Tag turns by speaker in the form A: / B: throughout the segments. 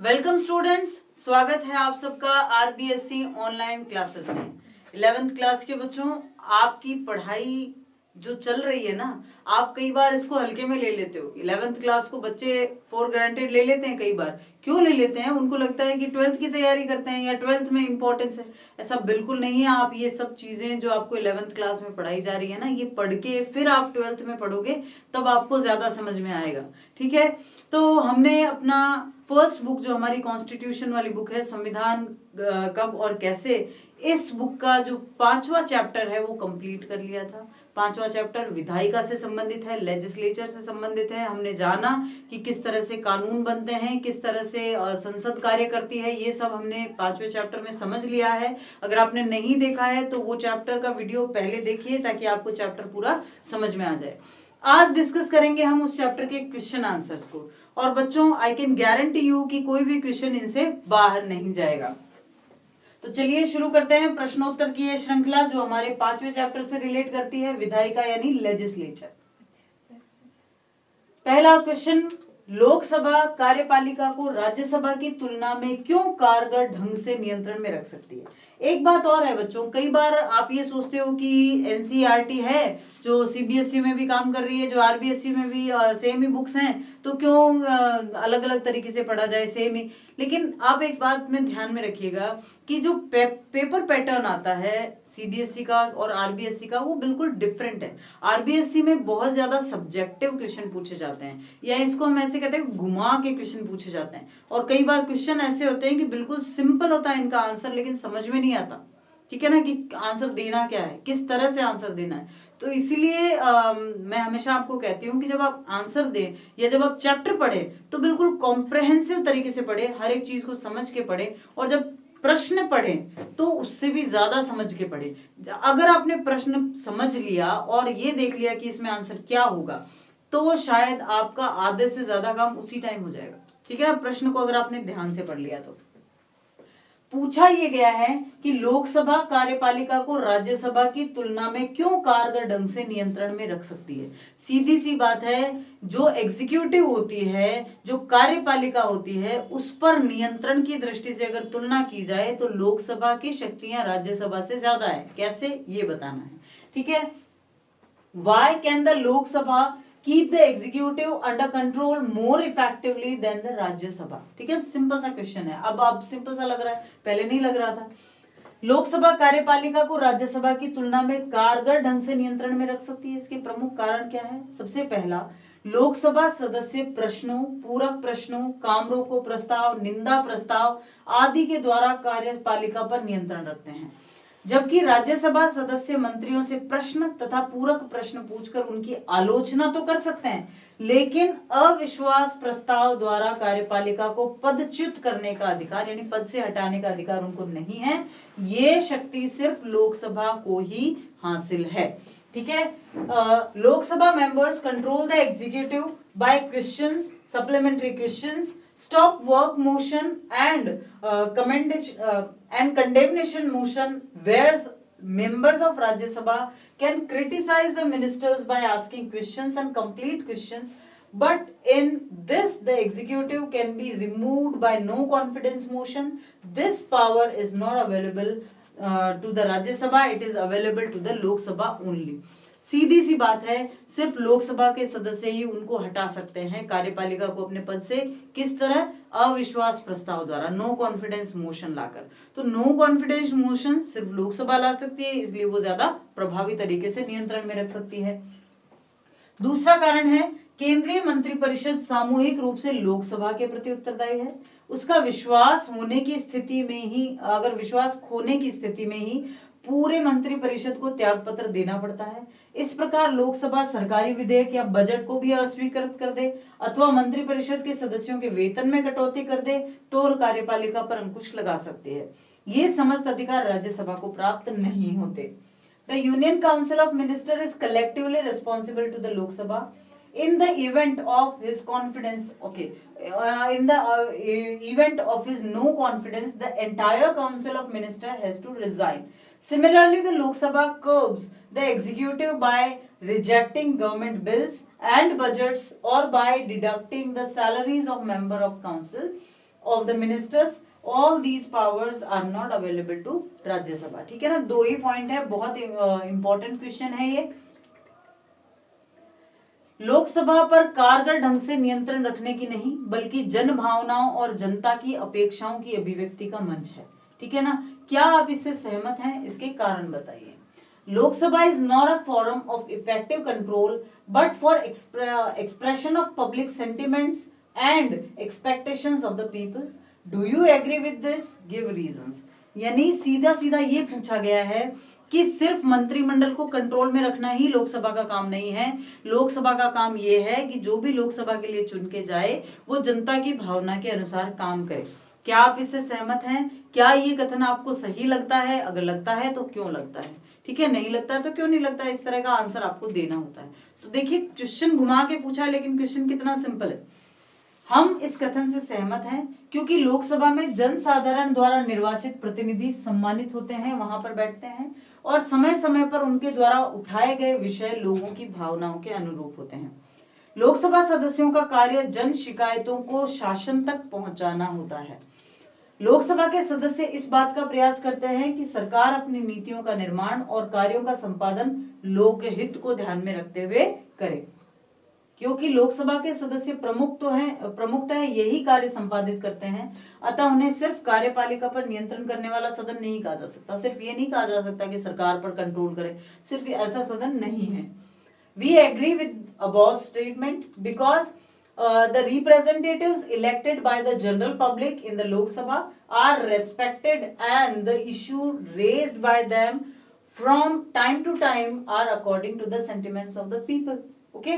A: Welcome students, स्वागत है आप सबका आरबीएससी ऑनलाइन क्लासेस में। 11th क्लास के बच्चों, आपकी पढ़ाई जो चल रही है ना, आप कई बार इसको हल्के में ले लेते हो। 11th क्लास को बच्चे फॉर ग्रांटेड ले लेते हैं। कई बार क्यों ले लेते हैं? उनको लगता है कि 12th की तैयारी करते हैं या 12th में इंपॉर्टेंस है। ऐसा बिल्कुल नहीं है। आप ये सब चीजें जो आपको 11th क्लास में पढ़ाई जा रही है ना, ये पढ़ के फिर आप 12th में पढ़ोगे तब आपको ज्यादा समझ में आएगा। ठीक है, तो हमने अपना फर्स्ट बुक जो हमारी कॉन्स्टिट्यूशन वाली बुक है, संविधान कब और कैसे, इस बुक का जो 5वां चैप्टर है वो कंप्लीट कर लिया था। 5वां चैप्टर विधायिका से संबंधित है, लेजिस्लेचर से संबंधित है। हमने जाना कि किस तरह से कानून बनते हैं, किस तरह से संसद कार्य करती है, ये सब हमने 5वें चैप्टर में समझ लिया है। अगर आपने नहीं देखा है तो वो चैप्टर का वीडियो पहले देखिए ताकि आपको चैप्टर पूरा समझ में आ जाए। आज डिस्कस करेंगे हम उस चैप्टर के क्वेश्चन आंसर्स को, और बच्चों आई कैन गारंटी यू कि कोई भी क्वेश्चन इनसे बाहर नहीं जाएगा। तो चलिए शुरू करते हैं प्रश्नोत्तर की ये श्रृंखला जो हमारे 5वें चैप्टर से रिलेट करती है, विधायिका यानी लेजिस्लेचर। पहला क्वेश्चन, लोकसभा कार्यपालिका को राज्यसभा की तुलना में क्यों कारगर ढंग से नियंत्रण में रख सकती है? एक बात और है बच्चों, कई बार आप ये सोचते हो कि एनसीईआरटी है जो सीबीएसई में भी काम कर रही है, जो आरबीएसई में भी सेम ही बुक्स हैं, तो क्यों अलग अलग तरीके से पढ़ा जाए, सेम ही। लेकिन आप एक बात में ध्यान में रखिएगा कि जो पेपर पैटर्न आता है सीबीएसई का और आरबीएसई का, वो बिल्कुल डिफरेंट है। आरबीएसई में बहुत ज्यादा सब्जेक्टिव क्वेश्चन पूछे जाते हैं, या इसको हम ऐसे कहते हैं घुमा के क्वेश्चन पूछे जाते हैं। और कई बार क्वेश्चन ऐसे होते हैं कि बिल्कुल सिंपल होता है इनका आंसर, लेकिन समझ में नहीं आता। ठीक है ना, कि आंसर देना क्या है, किस तरह से आंसर देना है। तो इसीलिए मैं हमेशा आपको कहती हूँ कि जब आप आंसर दें या जब आप चैप्टर पढ़े तो बिल्कुल कॉम्प्रहेंसिव तरीके से पढ़े, हर एक चीज को समझ के पढ़े, और जब प्रश्न पढ़े तो उससे भी ज्यादा समझ के पढ़े। अगर आपने प्रश्न समझ लिया और ये देख लिया कि इसमें आंसर क्या होगा, तो शायद आपका आधे से ज्यादा काम उसी टाइम हो जाएगा। ठीक है ना, प्रश्न को अगर आपने ध्यान से पढ़ लिया तो। पूछा यह गया है कि लोकसभा कार्यपालिका को राज्यसभा की तुलना में क्यों कारगर ढंग से नियंत्रण में रख सकती है। सीधी सी बात है, जो एग्जीक्यूटिव होती है, जो कार्यपालिका होती है, उस पर नियंत्रण की दृष्टि से अगर तुलना की जाए तो लोकसभा की शक्तियां राज्यसभा से ज्यादा है। कैसे, ये बताना है। ठीक है, why can the Lok Sabha keep the executive under control more effectively than the Rajya Sabha? ठीक है, सिंपल सा क्वेश्चन है। अब सिंपल सा लग रहा है, पहले नहीं लग रहा था। लोकसभा कार्यपालिका को राज्यसभा की तुलना में कारगर ढंग से नियंत्रण में रख सकती है। इसके प्रमुख कारण क्या है? सबसे पहला, लोकसभा सदस्य प्रश्नों, पूरक प्रश्नों, काम रोको प्रस्ताव, निंदा प्रस्ताव आदि के द्वारा कार्यपालिका पर नियंत्रण रखते हैं, जबकि राज्यसभा सदस्य मंत्रियों से प्रश्न तथा पूरक प्रश्न पूछकर उनकी आलोचना तो कर सकते हैं, लेकिन अविश्वास प्रस्ताव द्वारा कार्यपालिका को पदच्युत करने का अधिकार यानी पद से हटाने का अधिकार उनको नहीं है। ये शक्ति सिर्फ लोकसभा को ही हासिल है। ठीक है, Lok Sabha members control the executive by questions, supplementary questions, stop work motion and condemnation motion, where members of Rajya Sabha can criticize the ministers by asking questions and complete questions, but in this the executive can be removed by no confidence motion. This power is not available to the Rajya Sabha, it is available to the Lok Sabha only. सीधी सी बात है, सिर्फ लोकसभा के सदस्य ही उनको हटा सकते हैं कार्यपालिका को अपने पद से। किस तरह? अविश्वास प्रस्ताव द्वारा, नो कॉन्फिडेंस मोशन लाकर। तो नो कॉन्फिडेंस मोशन सिर्फ लोकसभा ला सकती है, इसलिए वो ज्यादा प्रभावी तरीके से नियंत्रण में रख सकती है। दूसरा कारण है, केंद्रीय मंत्रिपरिषद सामूहिक रूप से लोकसभा के प्रति उत्तरदायी है। उसका विश्वास होने की स्थिति में ही, अगर विश्वास खोने की स्थिति में ही पूरे मंत्रिपरिषद को त्याग पत्र देना पड़ता है। इस प्रकार लोकसभा सरकारी विधेयक या बजट को भी अस्वीकृत कर दे अथवा मंत्रिपरिषद के सदस्यों के वेतन में कटौती कर दे तो कार्यपालिका पर अंकुश लगा सकती है। ये समस्त अधिकार राज्यसभा को प्राप्त नहीं होते। The union council of minister is collectively responsible to the Lok Sabha in the event of his confidence. In the event of his no confidence, the entire council of minister has to resign. Similarly, the Lok Sabha curbs the executive by rejecting government bills and budgets or by deducting the salaries of member of council of the ministers, all these powers are not available to Rajya Sabha. ठीक है ना, दो ही point है, बहुत important question है ये। लोकसभा पर कारगर ढंग से नियंत्रण रखने की नहीं बल्कि जन भावनाओं और जनता की अपेक्षाओं की अभिव्यक्ति का मंच है। ठीक है ना, क्या आप इससे सहमत हैं? इसके कारण बताइए। Lok Sabha is not a forum of effective control but for expression of public sentiments and expectations of the people. Do you agree with this? Give reasons. यानी सीधा सीधा ये पूछा गया है कि सिर्फ मंत्रिमंडल को कंट्रोल में रखना ही लोकसभा का काम नहीं है। लोकसभा का काम ये है कि जो भी लोकसभा के लिए चुन के जाए वो जनता की भावना के अनुसार काम करे। क्या आप इससे सहमत हैं? क्या ये कथन आपको सही लगता है? अगर लगता है तो क्यों लगता है? ठीक है, नहीं लगता है तो क्यों नहीं लगता है? इस तरह का आंसर आपको देना होता है। तो देखिए, क्वेश्चन घुमा के पूछा लेकिन क्वेश्चन कितना सिंपल है। हम इस कथन से सहमत हैं क्योंकि लोकसभा में जनसाधारण द्वारा निर्वाचित प्रतिनिधि सम्मानित होते हैं, वहां पर बैठते हैं और समय समय पर उनके द्वारा उठाए गए विषय लोगों की भावनाओं के अनुरूप होते हैं। लोकसभा सदस्यों का कार्य जन शिकायतों को शासन तक पहुंचाना होता है। लोकसभा के सदस्य इस बात का प्रयास करते हैं कि सरकार अपनी नीतियों का निर्माण और कार्यों का संपादन लोकहित को ध्यान में रखते हुए करे। क्योंकि लोकसभा के सदस्य प्रमुखतः यही कार्य संपादित करते हैं, अतः उन्हें सिर्फ कार्यपालिका पर नियंत्रण करने वाला सदन नहीं कहा जा सकता। सिर्फ ये नहीं कहा जा सकता कि सरकार पर कंट्रोल करे, सिर्फ ऐसा सदन नहीं है। We agree with above statement because the representatives elected by the general public in the Lok Sabha are respected and the issue raised by them from time to time are according to the sentiments of the people. Okay,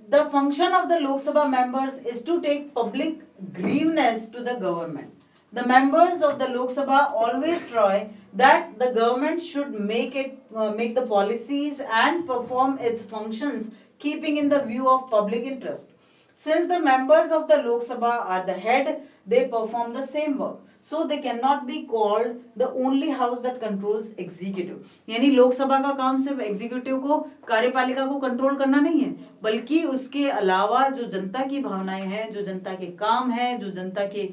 A: the function of the Lok Sabha members is to take public grievance to the government. The members of the Lok Sabha always try that the government should make the policies and perform its functions keeping in the view of public interest. Since the members of the Lok Sabha are the head, they perform the same work. So they cannot be called the only house that controls executive. यानी लोकसभा का काम सिर्फ executive को, कार्यपालिका को control करना नहीं है, बल्कि उसके अलावा जो जनता की भावनाएं हैं, जो जनता के काम हैं, जो जनता के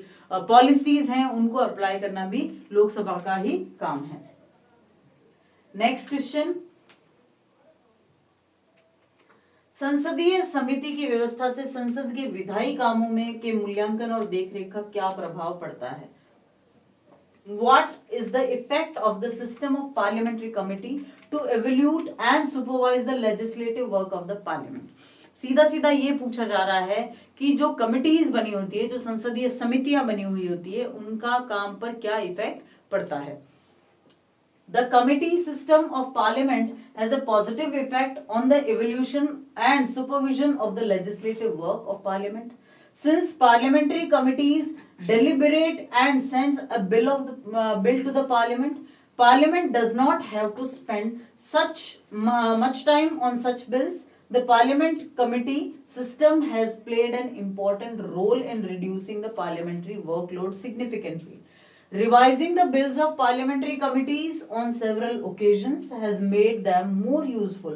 A: पॉलिसीज हैं, उनको अप्लाई करना भी लोकसभा का ही काम है। नेक्स्ट क्वेश्चन, संसदीय समिति की व्यवस्था से संसद के विधायी कामों में के मूल्यांकन और देखरेख का क्या प्रभाव पड़ता है? What is the effect of the system of parliamentary committee to evaluate and supervise the legislative work of the parliament? सीधा सीधा ये पूछा जा रहा है कि जो कमिटीज बनी होती है, जो संसदीय समितियां बनी हुई होती है, उनका काम पर क्या इफेक्ट पड़ता है। The committee system of parliament has a positive effect on the evolution and supervision of the legislative work of parliament. Since parliamentary committees deliberate and sends a bill to the parliament, parliament does not have to spend much time on such bills. The parliament committee system has played an important role in reducing the parliamentary workload significantly. Revising the bills of parliamentary committees on several occasions has made them more useful.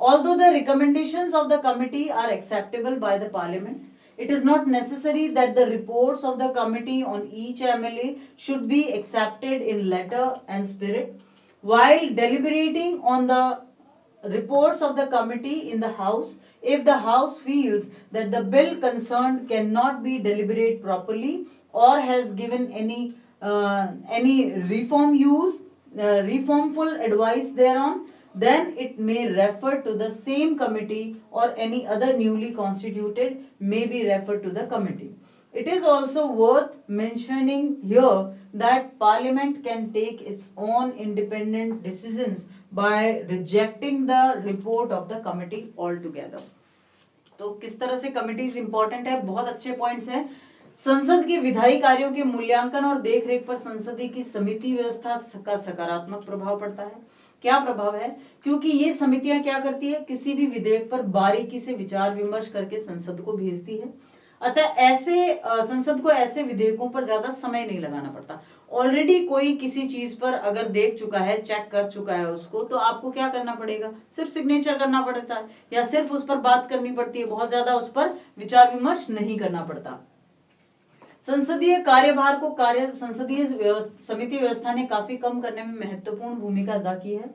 A: Although the recommendations of the committee are acceptable by the parliament, it is not necessary that the reports of the committee on each MLA should be accepted in letter and spirit. While deliberating on the reports of the committee in the House, if the House feels that the bill concerned cannot be deliberated properly or has given any reformful advice thereon, then it may refer to the same committee or any other newly constituted may be referred to the committee. It is also worth mentioning here that Parliament can take its own independent decisions by rejecting the report of the committee altogether. तो किस तरह से committees important है, बहुत अच्छे points हैं। संसद के विधायी कार्यों के मूल्यांकन और देखरेख पर संसदीय की समिति व्यवस्था का सकारात्मक प्रभाव पड़ता है। क्या प्रभाव है? क्योंकि ये समितियां क्या करती है, किसी भी विधेयक पर बारीकी से विचार विमर्श करके संसद को भेजती है। अतः संसद को ऐसे विधेयकों पर ज्यादा समय नहीं लगाना पड़ता। ऑलरेडी कोई किसी चीज पर अगर देख चुका है, चेक कर चुका है उसको, तो आपको क्या करना पड़ेगा, सिर्फ सिग्नेचर करना पड़ता है या सिर्फ उस पर बात करनी पड़ती है, बहुत ज्यादा उस पर विचार विमर्श नहीं करना पड़ता। संसदीय कार्यभार को संसदीय समिति व्यवस्था ने काफी कम करने में महत्वपूर्ण भूमिका अदा की है।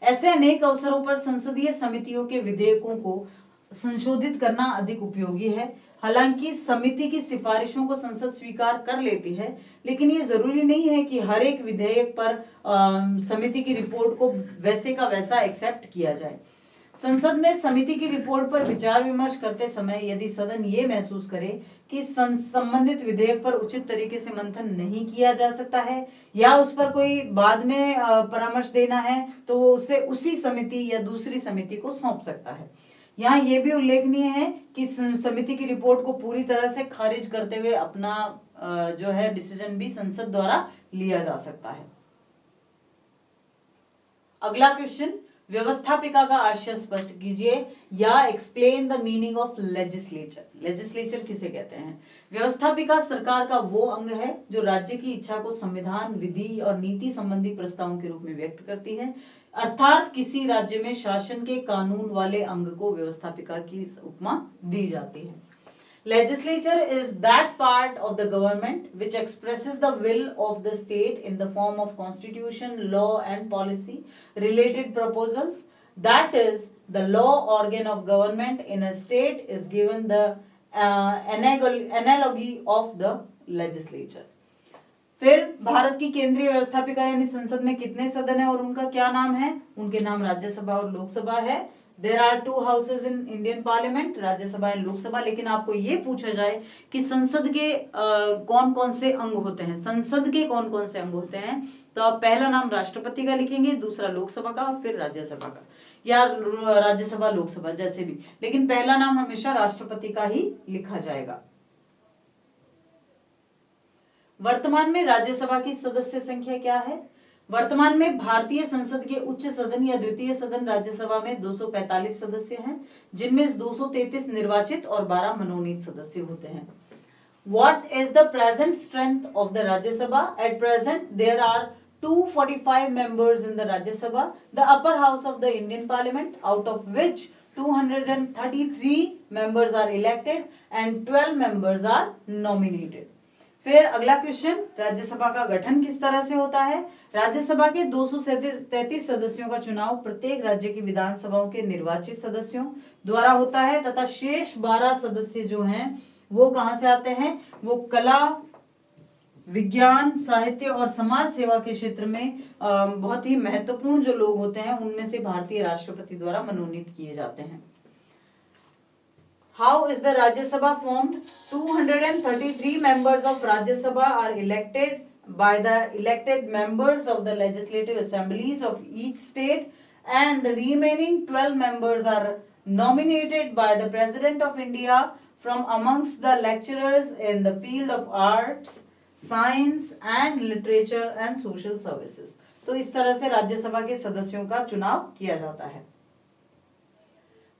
A: ऐसे अनेक अवसरों पर संसदीय समितियों के विधेयकों को संशोधित करना अधिक उपयोगी है। हालांकि समिति की सिफारिशों को संसद स्वीकार कर लेती है, लेकिन ये जरूरी नहीं है कि हर एक विधेयक पर समिति की रिपोर्ट को वैसे का वैसा एक्सेप्ट किया जाए। संसद में समिति की रिपोर्ट पर विचार विमर्श करते समय यदि सदन ये महसूस करे कि संबंधित विधेयक पर उचित तरीके से मंथन नहीं किया जा सकता है या उस पर कोई बाद में परामर्श देना है, तो वो उसे उसी समिति या दूसरी समिति को सौंप सकता है। यहाँ ये भी उल्लेखनीय है कि समिति की रिपोर्ट को पूरी तरह से खारिज करते हुए अपना जो है डिसीजन भी संसद द्वारा लिया जा सकता है। अगला क्वेश्चन, व्यवस्थापिका का आशय स्पष्ट कीजिए या explain the meaning of legislature. Legislature किसे कहते हैं? व्यवस्थापिका सरकार का वो अंग है जो राज्य की इच्छा को संविधान, विधि और नीति संबंधी प्रस्तावों के रूप में व्यक्त करती है। अर्थात किसी राज्य में शासन के कानून वाले अंग को व्यवस्थापिका की उपमा दी जाती है। Legislature is that part of the government which expresses the will of the state in the form of constitution, law and policy related proposals. That is, the law organ of government in a state is given the analogy of the legislature. फिर भारत की केंद्रीय व्यवस्थापिका यानी संसद में कितने सदन है और उनका क्या नाम है? उनके नाम राज्यसभा और लोकसभा है। There are two houses in Indian Parliament, Rajya Sabha और लोकसभा। लेकिन आपको ये पूछा जाए कि संसद के कौन कौन से अंग होते हैं, संसद के कौन कौन से अंग होते हैं, तो आप पहला नाम राष्ट्रपति का लिखेंगे, दूसरा लोकसभा का, फिर राज्यसभा का, या राज्यसभा लोकसभा जैसे भी, लेकिन पहला नाम हमेशा राष्ट्रपति का ही लिखा जाएगा। वर्तमान में राज्यसभा की सदस्य संख्या क्या है? वर्तमान में भारतीय संसद के उच्च सदन या द्वितीय सदन राज्यसभा में 245 सदस्य हैं, जिनमें 233 निर्वाचित और 12 मनोनीत सदस्य होते हैं। What is the present strength of the Rajya Sabha? At present, there are 245 members in the Rajya Sabha, the upper house of the Indian Parliament, out of which 233 members are elected and 12 members are nominated. फिर अगला question, Rajya Sabha का गठन किस तरह से होता है? राज्यसभा के 233 सदस्यों का चुनाव प्रत्येक राज्य की विधानसभाओं के निर्वाचित सदस्यों द्वारा होता है तथा शेष 12 सदस्य जो हैं वो कहां से आते हैं? वो कला, विज्ञान, साहित्य और समाज सेवा के क्षेत्र में बहुत ही महत्वपूर्ण जो लोग होते हैं उनमें से भारतीय राष्ट्रपति द्वारा मनोनीत किए जाते हैं। How is the Rajya Sabha formed? 233 members of Rajya Sabha are elected by the elected members of the legislative assemblies of each state, and the remaining 12 members are nominated by the President of India from amongst the lecturers in the field of arts, science and literature and social services. तो इस तरह से राज्यसभा के सदस्यों का चुनाव किया जाता है।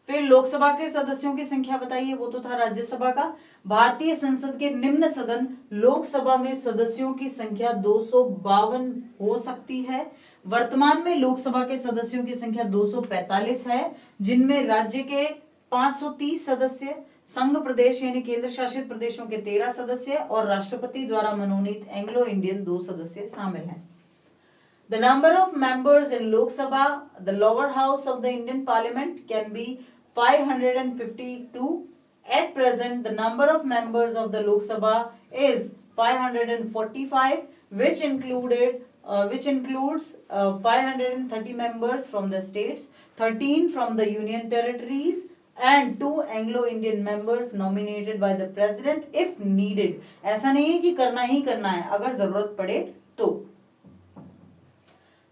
A: फिर लोकसभा के सदस्यों की संख्या बताइए, वो तो था राज्यसभा का। भारतीय संसद के निम्न सदन लोकसभा में सदस्यों की संख्या 252 हो सकती है। वर्तमान में लोकसभा के सदस्यों की संख्या 245 है, जिनमें राज्य के 530 सदस्य, संघ प्रदेश यानी केंद्र शासित प्रदेशों के 13 सदस्य और राष्ट्रपति द्वारा मनोनीत एंग्लो इंडियन 2 सदस्य शामिल हैं। The number of members in Lok Sabha, the lower house of the Indian Parliament, can be 552. At present, the number of members of the Lok Sabha is 545, which includes 530 members from the states, 13 from the union territories, and 2 Anglo-Indian members nominated by the President if needed. ऐसा नहीं है कि करना ही करना है, अगर जरूरत पड़े तो।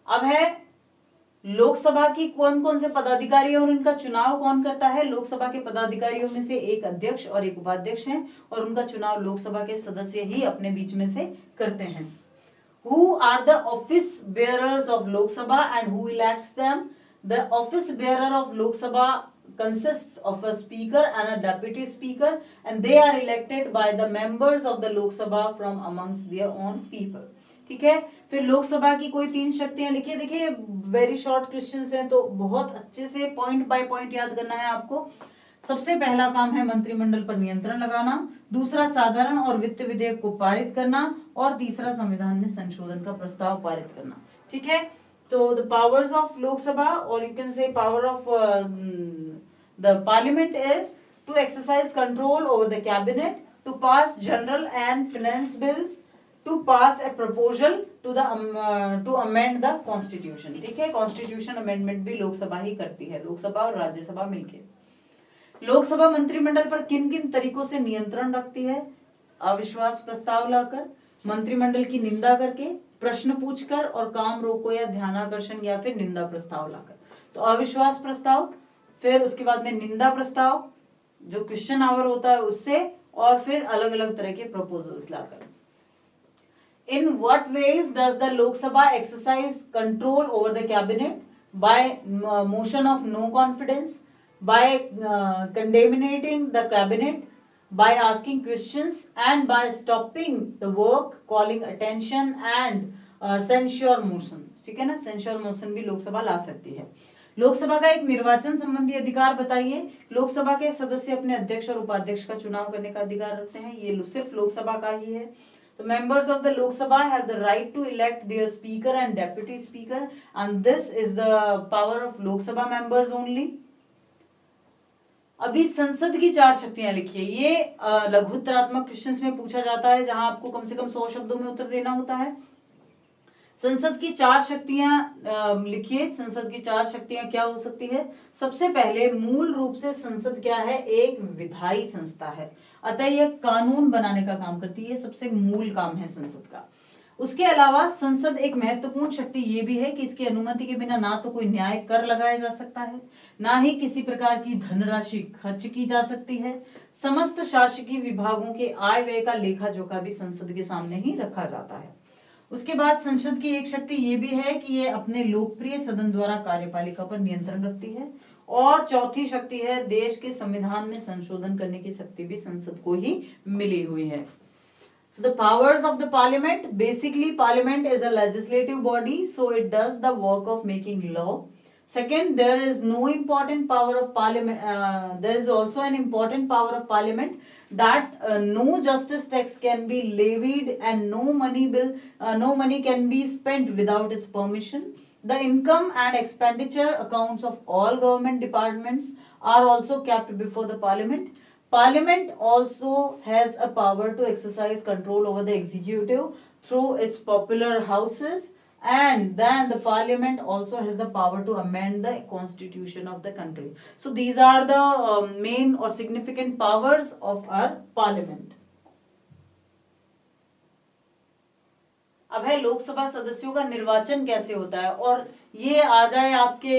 A: अब है लोकसभा की कौन कौन से पदाधिकारी और इनका चुनाव कौन करता है। लोकसभा के पदाधिकारियों में से एक अध्यक्ष और एक उपाध्यक्ष हैं और उनका चुनाव लोकसभा के सदस्य ही अपने बीच में से करते हैं। Who are the office bearers of Lok Sabha and who elects them? The office bearer of Lok Sabha consists of a speaker and a deputy speaker, and they are elected by the members of the Lok Sabha from amongst their own people. ठीक है। फिर लोकसभा की कोई 3 शक्तियां लिखिए। देखिए very short questions हैं तो बहुत अच्छे से पॉइंट बाय पॉइंट याद करना है आपको। सबसे पहला काम है मंत्रिमंडल पर नियंत्रण लगाना, दूसरा साधारण और वित्त विधेयक को पारित करना, और तीसरा संविधान में संशोधन का प्रस्ताव पारित करना। ठीक है, तो द पावर्स ऑफ लोकसभा और you can say power of the parliament is to exercise control over the cabinet, to pass general and finance bills, to pass a proposal to amend the constitution. ठीक है, constitution amendment भी लोकसभा ही करती है, लोकसभा और राज्यसभा मिलकर। लोकसभा मंत्रिमंडल पर किन किन तरीकों से नियंत्रण रखती है? अविश्वास प्रस्ताव लाकर, मंत्रिमंडल की निंदा करके, प्रश्न पूछकर, और काम रोको या ध्यानाकर्षण या फिर निंदा प्रस्ताव लाकर। तो अविश्वास प्रस्ताव, फिर उसके बाद में निंदा प्रस्ताव जो क्वेश्चन आवर होता है उससे, और फिर अलग अलग तरह के proposals locker. In what ways does the Lok Sabha exercise control over the cabinet? By motion of no confidence, by condemning the cabinet, by asking questions, and by stopping the work, calling attention and censure motion. ठीक है ना, censure motion भी लोकसभा ला सकती है। लोकसभा का एक निर्वाचन संबंधी अधिकार बताइए। लोकसभा के सदस्य अपने अध्यक्ष और उपाध्यक्ष का चुनाव करने का अधिकार रखते हैं, ये सिर्फ लोकसभा का ही है। The members of the Lok Sabha have the right to elect their speaker and deputy speaker, and this is the power of Lok Sabha members only. अभी संसद की 4 शक्तियां लिखिए। ये लघुत्तरात्मक क्वेश्चंस में पूछा जाता है, जहां आपको कम से कम 100 शब्दों में उत्तर देना होता है। संसद की 4 शक्तियां लिखिए। संसद की 4 शक्तियां क्या हो सकती है? सबसे पहले मूल रूप से संसद क्या है? एक विधायी संस्था है, अतः यह कानून बनाने का काम करती है, सबसे मूल काम है संसद का। उसके अलावा संसद एक महत्वपूर्ण शक्ति ये भी है कि इसकी अनुमति के बिना ना तो कोई न्याय कर लगाया जा सकता है, ना ही किसी प्रकार की धनराशि खर्च की जा सकती है। समस्त शासकीय विभागों के आय व्यय का लेखा जोखा भी संसद के सामने ही रखा जाता है। उसके बाद संसद की एक शक्ति ये भी है कि ये अपने लोकप्रिय सदन द्वारा कार्यपालिका पर नियंत्रण रखती है। और चौथी शक्ति है, देश के संविधान में संशोधन करने की शक्ति भी संसद को ही मिली हुई है। So the powers of the parliament, basically parliament is a legislative body, so it does the work of making law. Second, there is no important power of parliament, there is also an important power of parliament that no justice tax can be levied and no money can be spent without its permission. The income and expenditure accounts of all government departments are also kept before the parliament. Parliament also has a power to exercise control over the executive through its popular houses, and then the parliament also has the power to amend the constitution of the country. So these are the main or significant powers of our parliament. अब है लोकसभा सदस्यों का निर्वाचन कैसे होता है, और ये आ जाए आपके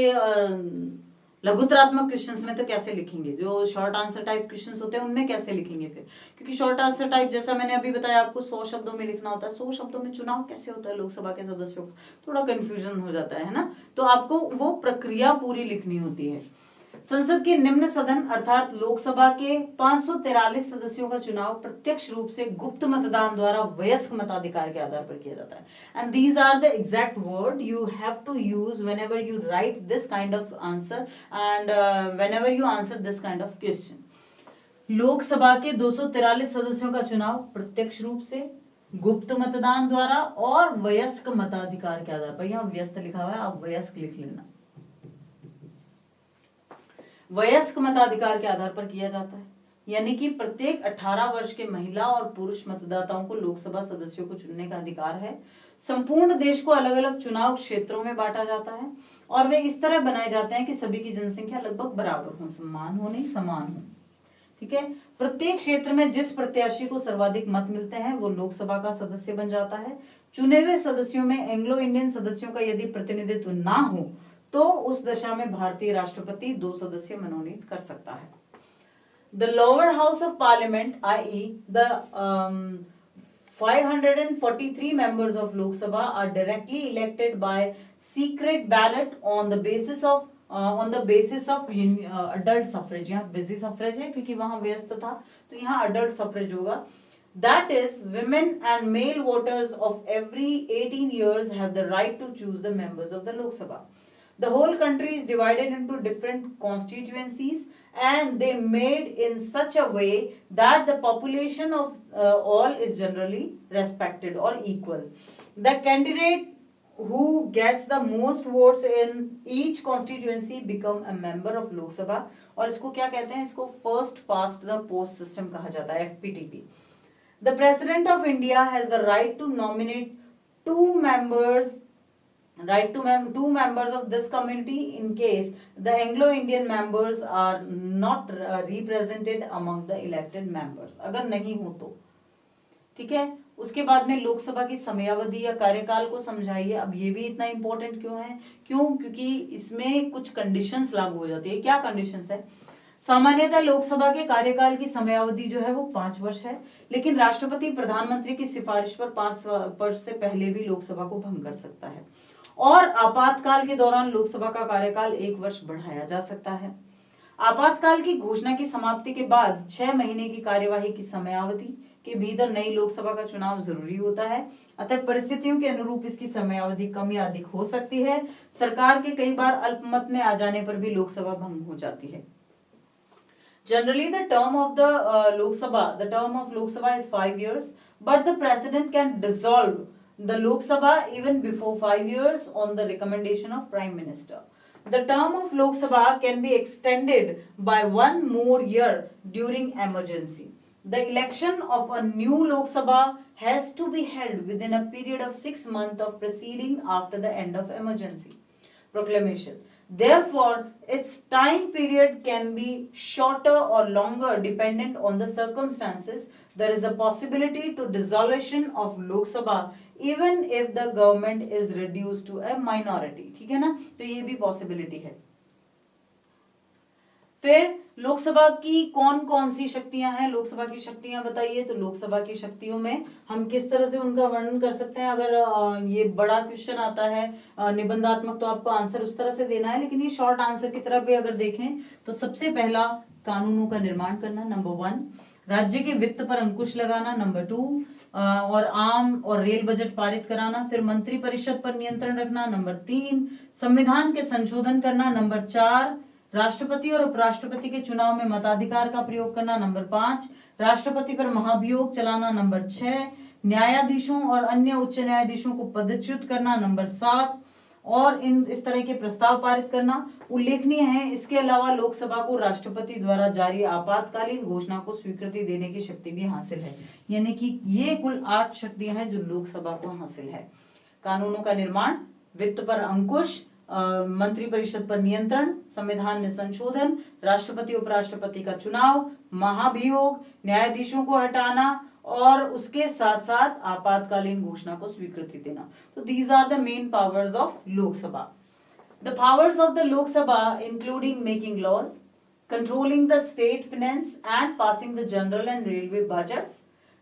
A: लघुत्तरात्मक क्वेश्चंस में तो कैसे लिखेंगे, जो शॉर्ट आंसर टाइप क्वेश्चंस होते हैं उनमें कैसे लिखेंगे फिर, क्योंकि शॉर्ट आंसर टाइप जैसा मैंने अभी बताया आपको 100 शब्दों में लिखना होता है। 100 शब्दों में चुनाव कैसे होता है लोकसभा के सदस्यों का, थोड़ा कंफ्यूजन हो जाता है ना, तो आपको वो प्रक्रिया पूरी लिखनी होती है। संसद के निम्न सदन अर्थात लोकसभा के 543 सदस्यों का चुनाव प्रत्यक्ष रूप से गुप्त मतदान द्वारा वयस्क मताधिकार के आधार पर किया जाता है। And these are the exact word you have to use whenever you write this kind of answer and whenever you answer this kind of question. Lok Sabha के 243 सदस्यों का चुनाव प्रत्यक्ष रूप से, गुप्त मतदान द्वारा और वयस्क मताधिकार के आधार पर। यहाँ व्यस्त लिखा हुआ है, आप वयस्क लिख लेना। वयस्क मताधिकार के आधार पर किया जाता है, यानी कि प्रत्येक 18 वर्ष के महिला और पुरुष मतदाताओं को लोकसभा सदस्यों को चुनने का अधिकार है। संपूर्ण देश को अलग अलग चुनाव क्षेत्रों में बांटा जाता है और वे इस तरह बनाए जाते हैं कि सभी की जनसंख्या लगभग बराबर हो, समान हो नहीं, समान हो। ठीक है, प्रत्येक क्षेत्र में जिस प्रत्याशी को सर्वाधिक मत मिलते हैं वो लोकसभा का सदस्य बन जाता है। चुने हुए सदस्यों में एंग्लो इंडियन सदस्यों का यदि प्रतिनिधित्व ना हो तो उस दशा में भारतीय राष्ट्रपति 2 सदस्य मनोनीत कर सकता है। The lower house of parliament, i.e. the 543 members of Lok Sabha are directly elected by secret ballot on the basis of adult suffrage। यहाँ busy suffrage है क्योंकि वहां व्यस्त था, तो यहाँ adult suffrage होगा। That is, women and male voters of every 18 years have the right to choose the members of the Lok Sabha. The whole country is divided into different constituencies and they made in such a way that the population of all is generally respected or equal. The candidate who gets the most votes in each constituency become a member of Lok Sabha, और इसको क्या कहते हैं, इसको first past the post system कहा जाता है, FPTP. The President of India has the right to nominate two members of this community in case the Anglo-Indian members are not represented among the elected members. अगर नहीं हो तो ठीक है. उसके बाद में लोकसभा की समयावधि या कार्यकाल को समझाइए. अब ये भी इतना इंपॉर्टेंट क्यों है? क्योंकि इसमें कुछ कंडीशंस लागू हो जाती है. क्या कंडीशंस है? सामान्यतः लोकसभा के कार्यकाल की समयावधि जो है वो 5 वर्ष है, लेकिन राष्ट्रपति प्रधानमंत्री की सिफारिश पर 5 वर्ष से पहले भी लोकसभा को भंग कर सकता है, और आपातकाल के दौरान लोकसभा का कार्यकाल 1 वर्ष बढ़ाया जा सकता है. आपातकाल की घोषणा की समाप्ति के बाद 6 महीने की कार्यवाही की समयावधि के भीतर नई लोकसभा का चुनाव जरूरी होता है. अतः परिस्थितियों के अनुरूप इसकी समयावधि कम या अधिक हो सकती है. सरकार के कई बार अल्पमत में आ जाने पर भी लोकसभा भंग हो जाती है. Generally, the term of Lok Sabha is 5 years, but the President can dissolve the Lok Sabha even before 5 years on the recommendation of Prime Minister. The term of Lok Sabha can be extended by 1 more year during emergency. The election of a new Lok Sabha has to be held within a period of 6 months of proceeding after the end of emergency proclamation. Therefore, its time period can be shorter or longer dependent on the circumstances. There is a possibility to dissolution of Lok Sabha even if the government is reduced to a minority. ठीक है ना? तो ये भी possibility है. फिर लोकसभा की कौन कौन सी शक्तियां हैं? लोकसभा की शक्तियां बताइए. तो लोकसभा की शक्तियों में हम किस तरह से उनका वर्णन कर सकते हैं? अगर ये बड़ा क्वेश्चन आता है निबंधात्मक, तो आपको आंसर उस तरह से देना है, लेकिन ये शॉर्ट आंसर की तरफ भी अगर देखें तो सबसे पहला कानूनों का निर्माण करना, नंबर 1. राज्य के वित्त पर अंकुश लगाना, नंबर 2. और आम और रेल बजट पारित कराना. फिर मंत्री परिषद पर नियंत्रण रखना, नंबर 3. संविधान के संशोधन करना, नंबर 4. राष्ट्रपति और उपराष्ट्रपति के चुनाव में मताधिकार का प्रयोग करना, नंबर 5. राष्ट्रपति पर महाभियोग चलाना, नंबर 6. न्यायाधीशों और अन्य उच्च न्यायाधीशों को पदच्युत करना, नंबर 7. और इस तरह के प्रस्ताव पारित करना उल्लेखनीय है. इसके अलावा लोकसभा को राष्ट्रपति द्वारा जारी आपातकालीन घोषणा को स्वीकृति देने की शक्ति भी हासिल है. यानी कि ये कुल 8 शक्तियां हैं जो लोकसभा को हासिल है. कानूनों का निर्माण, वित्त पर अंकुश, मंत्रिपरिषद पर नियंत्रण, संविधान में संशोधन, राष्ट्रपति उपराष्ट्रपति का चुनाव, महाभियोग, न्यायाधीशों को हटाना और उसके साथ साथ आपातकालीन घोषणा को स्वीकृति देना. तो these are the main powers of Lok Sabha. The powers of the Lok Sabha including making laws, controlling the state finance and passing the general and railway budgets,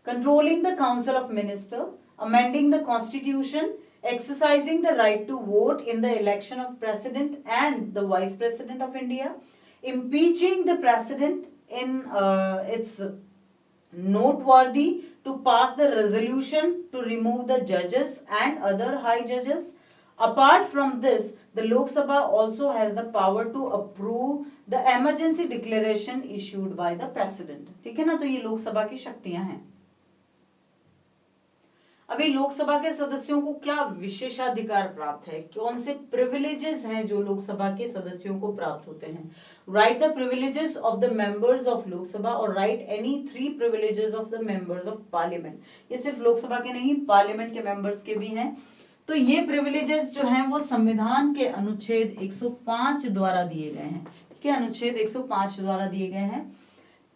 A: controlling the council of minister, amending the constitution, exercising the right to vote in the election of President and the Vice President of India, impeaching the President in it's noteworthy to pass the resolution to remove the judges and other high judges. Apart from this, the Lok Sabha also has the power to approve the emergency declaration issued by the President. ठीक है ना? तो ये लोकसभा की शक्तियां हैं. अभी लोकसभा के सदस्यों को क्या विशेषाधिकार प्राप्त है? कौन से प्रिविलेजेस हैं जो लोकसभा के सदस्यों को प्राप्त होते हैं? Right the privileges of the members of Lok Sabha और right any 3 privileges of the members of parliament. ये सिर्फ लोकसभा के नहीं, पार्लियामेंट के मेंबर्स के भी हैं. तो ये प्रिविलेजेस जो हैं वो संविधान के अनुच्छेद 105 द्वारा दिए गए हैं. ठीक है, अनुच्छेद 105 द्वारा दिए गए हैं.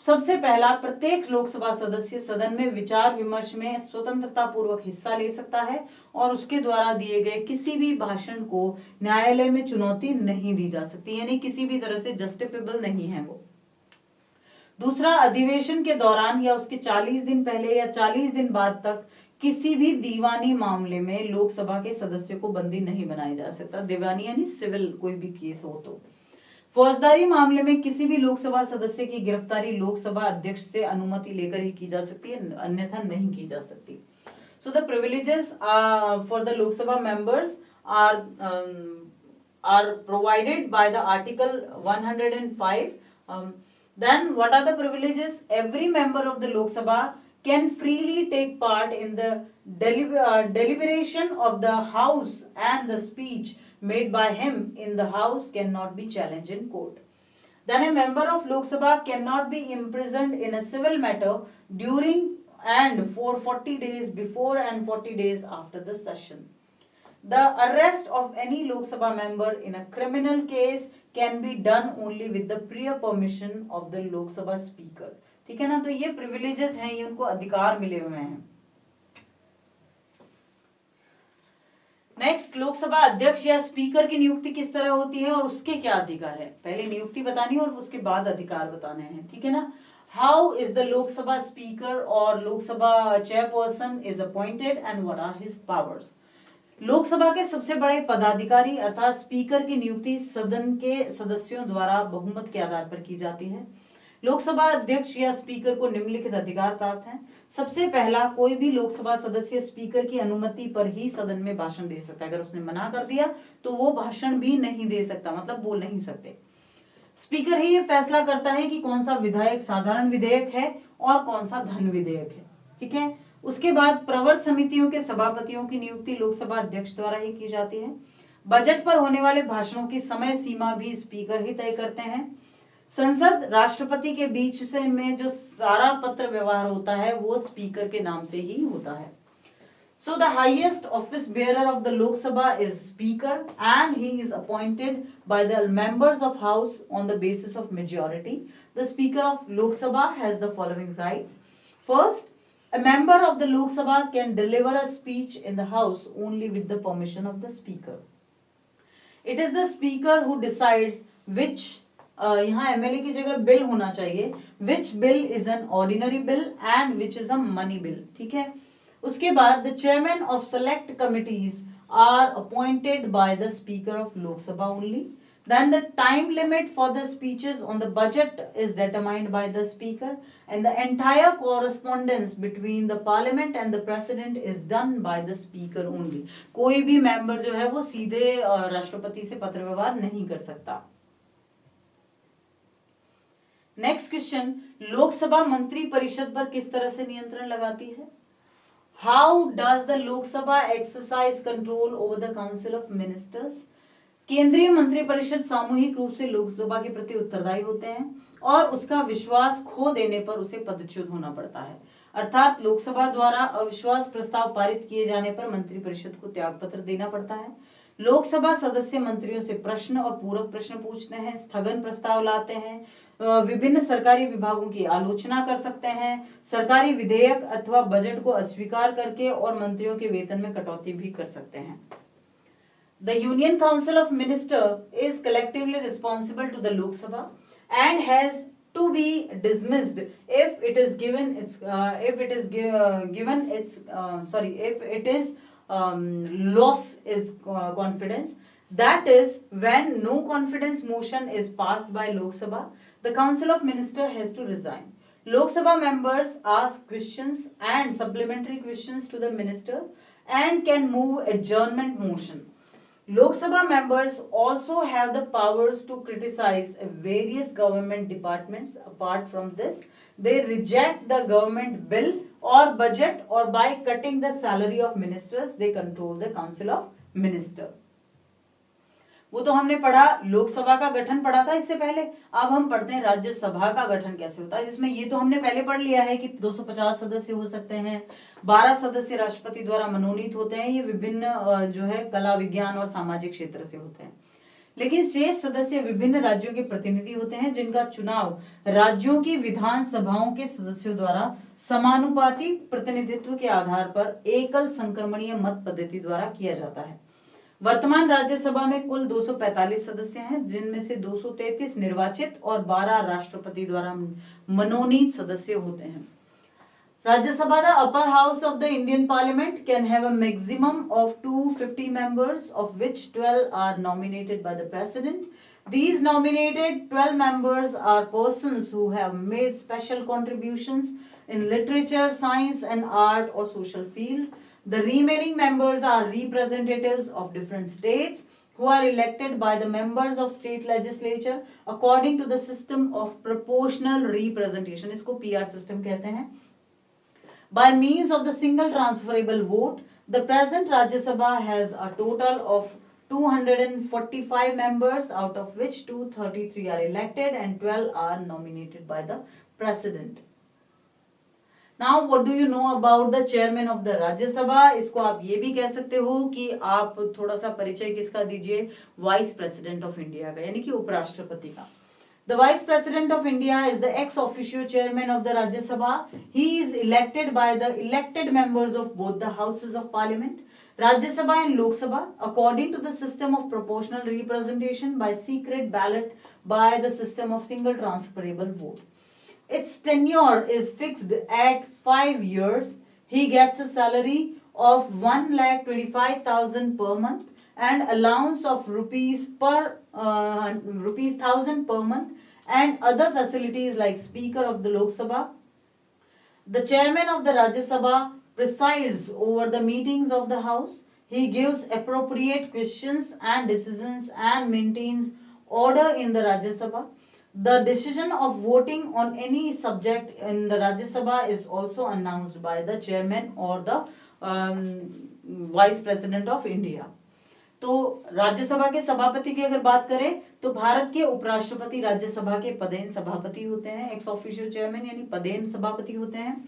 A: सबसे पहला, प्रत्येक लोकसभा सदस्य सदन में विचार विमर्श में स्वतंत्रता पूर्वक हिस्सा ले सकता है और उसके द्वारा दिए गए किसी भी भाषण को न्यायालय में चुनौती नहीं दी जा सकती, यानी किसी भी तरह से जस्टिफिएबल नहीं है वो. दूसरा, अधिवेशन के दौरान या उसके 40 दिन पहले या 40 दिन बाद तक किसी भी दीवानी मामले में लोकसभा के सदस्य को बंदी नहीं बनाया जा सकता. दीवानी यानी सिविल कोई भी केस हो तो. फौजदारी मामले में किसी भी लोकसभा सदस्य की गिरफ्तारी लोकसभा अध्यक्ष से अनुमति लेकर ही की जा सकती है, अन्यथा नहीं की जा सकती. So the privileges for the Lok Sabha members are provided by the article 105 Then what are the privileges? Every member of the Lok Sabha can freely take part in the deliberation of the House, and the speech made by him in the House cannot be challenged in court. Then a member of Lok Sabha cannot be imprisoned in a civil matter during and for 40 days before and 40 days after the session. The arrest of any Lok Sabha member in a criminal case can be done only with the prior permission of the Lok Sabha speaker. ठीक है ना, तो ये privileges हैं, ये उनको अधिकार मिले हुए हैं. नेक्स्ट, लोकसभा अध्यक्ष या स्पीकर की नियुक्ति किस तरह होती है और उसके क्या अधिकार है. पहले नियुक्ति बतानी है और उसके बाद अधिकार बताने हैं. ठीक है ना. How is the Lok Sabha speaker और Lok Sabha chairperson is appointed and what are his powers. Lok Sabha के सबसे बड़े पदाधिकारी अर्थात स्पीकर की नियुक्ति सदन के सदस्यों द्वारा बहुमत के आधार पर की जाती है. लोकसभा अध्यक्ष या स्पीकर को निम्नलिखित अधिकार प्राप्त हैं. सबसे पहला, कोई भी लोकसभा सदस्य स्पीकर की अनुमति पर ही सदन में भाषण दे सकता है. अगर उसने मना कर दिया तो वो भाषण भी नहीं दे सकता, मतलब बोल नहीं सकते. स्पीकर ही ये फैसला करता है कि कौन सा विधायक साधारण विधेयक है और कौन सा धन विधेयक है. ठीक है. उसके बाद प्रवर समितियों के सभापतियों की नियुक्ति लोकसभा अध्यक्ष द्वारा ही की जाती है. बजट पर होने वाले भाषणों की समय सीमा भी स्पीकर ही तय करते हैं. संसद राष्ट्रपति के बीच से में जो सारा पत्र व्यवहार होता है वो स्पीकर के नाम से ही होता है. So the highest office bearer of the Lok Sabha is Speaker, and he is appointed by the members of House on the basis of majority. The Speaker of Lok Sabha has the following rights. First, a member of the Lok Sabha can deliver a speech in the House only with the permission of the Speaker. It is the Speaker who decides which यहाँ MLA की जगह bill होना चाहिए. Which bill is an ordinary bill and which is a money bill. ठीक है. उसके बाद the chairman of select committees are appointed by the speaker of Lok Sabha only. Then the time limit for the speeches on the budget is determined by the speaker, and the entire correspondence between the parliament and the president is done by the speaker only. कोई भी member जो है वो सीधे राष्ट्रपति से पत्र व्यवहार नहीं कर सकता. नेक्स्ट क्वेश्चन, लोकसभा मंत्री परिषद पर किस तरह से नियंत्रण लगाती है. How does the Lok Sabha exercise control over the council of ministers. केंद्रीय मंत्रिपरिषद सामूहिक रूप से लोकसभा के प्रति उत्तरदायी होते हैं और उसका विश्वास खो देने पर उसे पदच्युत होना पड़ता है. अर्थात लोकसभा द्वारा अविश्वास प्रस्ताव पारित किए जाने पर मंत्रिपरिषद को त्यागपत्र देना पड़ता है. लोकसभा सदस्य मंत्रियों से प्रश्न और पूरक प्रश्न पूछते हैं, स्थगन प्रस्ताव लाते हैं, विभिन्न सरकारी विभागों की आलोचना कर सकते हैं, सरकारी विधेयक अथवा बजट को अस्वीकार करके और मंत्रियों के वेतन में कटौती भी कर सकते हैं. The Union Council of Ministers is collectively responsible to the Lok Sabha and has to be dismissed if it is given its loss is confidence. That is, when no confidence motion is passed by Lok Sabha, the Council of Ministers has to resign. Lok Sabha members ask questions and supplementary questions to the minister and can move adjournment motion. Lok Sabha members also have the powers to criticize various government departments. Apart from this, they reject the government bill or budget, or by cutting the salary of ministers, they control the Council of Ministers. वो तो हमने पढ़ा, लोकसभा का गठन पढ़ा था इससे पहले. अब हम पढ़ते हैं राज्यसभा का गठन कैसे होता है, जिसमें ये तो हमने पहले पढ़ लिया है कि 250 सदस्य हो सकते हैं, 12 सदस्य राष्ट्रपति द्वारा मनोनीत होते हैं. ये विभिन्न जो है कला, विज्ञान और सामाजिक क्षेत्र से होते हैं. लेकिन शेष सदस्य विभिन्न राज्यों के प्रतिनिधि होते हैं, जिनका चुनाव राज्यों की विधानसभाओं के सदस्यों द्वारा समानुपाती प्रतिनिधित्व के आधार पर एकल संक्रमणीय मत पद्धति द्वारा किया जाता है. वर्तमान राज्यसभा में कुल 245 सदस्य हैं, जिनमें से 233 निर्वाचित और 12 राष्ट्रपति द्वारा मनोनीत सदस्य होते हैं. Rajya Sabha, the upper house of the Indian Parliament, can have a maximum of 250 members, of which 12 are nominated by the President. These nominated 12 members are persons who have made special contributions in literature, science and art or social field. The remaining members are representatives of different states who are elected by the members of state legislature according to the system of proportional representation, इसको PR system कहते हैं. By means of the single transferable vote, the present Rajya Sabha has a total of 245 members, out of which 233 are elected and 12 are nominated by the President. Now, what do you know about the chairman of the Rajya Sabha? इसको आप ये भी कह सकते हो कि आप थोड़ा सा परिचय किसका दीजिए, वाइस प्रेसिडेंट ऑफ इंडिया का, यानी कि उपराष्ट्रपति का. The Vice President of India is the ex officio chairman of the Rajya Sabha. He is elected by the elected members of both the houses of parliament, Rajya Sabha and Lok Sabha, according to the system of proportional representation by secret ballot by the system of single transferable vote. Its tenure is fixed at 5 years. He gets a salary of 1,25,000 per month and allowance of rupees 1,000 per month and other facilities like Speaker of the Lok Sabha. The chairman of the Rajya Sabha presides over the meetings of the House. He gives appropriate questions and decisions and maintains order in the Rajya Sabha. The decision of voting on any subject in the Rajya Sabha is also announced by the chairman or the Vice President of India. तो राज्यसभा के सभापति की अगर बात करें तो भारत के उपराष्ट्रपति राज्यसभा के पदेन सभापति होते हैं, एक्स ऑफिशियो चेयरमैन यानी पदेन सभापति होते हैं.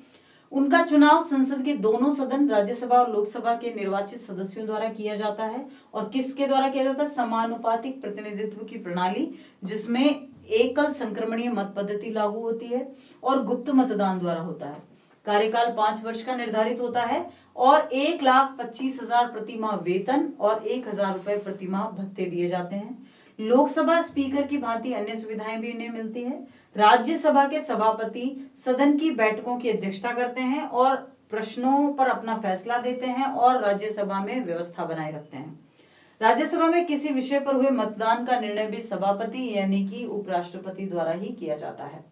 A: उनका चुनाव संसद के दोनों सदन राज्यसभा और लोकसभा के निर्वाचित सदस्यों द्वारा किया जाता है. और किसके द्वारा किया जाता है? समानुपातिक प्रतिनिधित्व की प्रणाली, जिसमें एकल संक्रमणीय मत पद्धति लागू होती है और गुप्त मतदान द्वारा होता है. कार्यकाल 5 वर्ष का निर्धारित होता है और 1,25,000 प्रतिमाह वेतन और 1,000 रुपए प्रतिमाह भत्ते दिए जाते हैं. लोकसभा स्पीकर की भांति अन्य सुविधाएं भी इन्हें मिलती है. राज्यसभा के सभापति सदन की बैठकों की अध्यक्षता करते हैं और प्रश्नों पर अपना फैसला देते हैं और राज्यसभा में व्यवस्था बनाए रखते हैं. राज्यसभा में किसी विषय पर हुए मतदान का निर्णय भी सभापति यानी कि उपराष्ट्रपति द्वारा ही किया जाता है.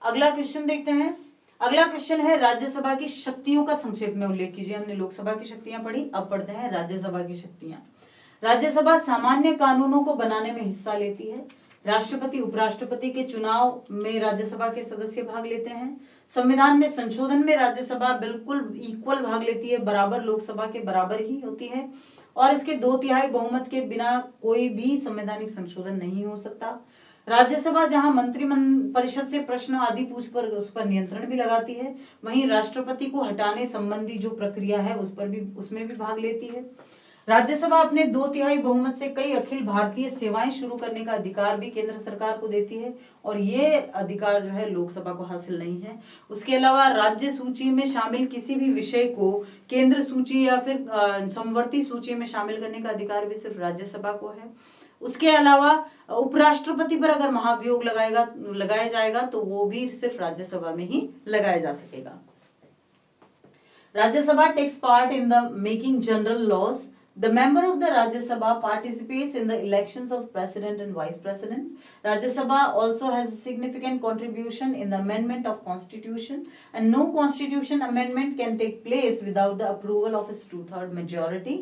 A: अगला क्वेश्चन देखते हैं. अगला क्वेश्चन है राज्यसभा की शक्तियों का संक्षेप में उल्लेख कीजिए. हमने लोकसभा की शक्तियां पढ़ी, अब पढ़ते हैं राज्यसभा की शक्तियां. राज्यसभा सामान्य कानूनों को बनाने में हिस्सा लेती है. राष्ट्रपति उपराष्ट्रपति के चुनाव में राज्यसभा के सदस्य भाग लेते हैं. संविधान में संशोधन में राज्यसभा बिल्कुल इक्वल भाग लेती है, बराबर लोकसभा के बराबर ही होती है और इसके 2/3 बहुमत के बिना कोई भी संवैधानिक संशोधन नहीं हो सकता. राज्यसभा जहां मंत्री परिषद से प्रश्न आदि पूछ पर उस पर नियंत्रण भी लगाती है, वहीं राष्ट्रपति को हटाने संबंधी जो प्रक्रिया है उसमें भी भाग लेती है. राज्यसभा अपने 2/3 बहुमत से कई अखिल भारतीय सेवाएं शुरू करने का अधिकार भी केंद्र सरकार को देती है और ये अधिकार जो है लोकसभा को हासिल नहीं है. उसके अलावा राज्य सूची में शामिल किसी भी विषय को केंद्र सूची या फिर समवर्ती सूची में शामिल करने का अधिकार भी सिर्फ राज्यसभा को है. उसके अलावा उपराष्ट्रपति पर अगर महाभियोग लगाया जाएगा तो वो भी सिर्फ राज्यसभा में ही लगाया जा सकेगा. Rajya Sabha takes part in the making general laws. The member of the Rajya Sabha participates in the elections of President and Vice President. Rajya Sabha also has a significant contribution in the amendment of Constitution, and no Constitution amendment can take place without the approval of its 2/3 majority.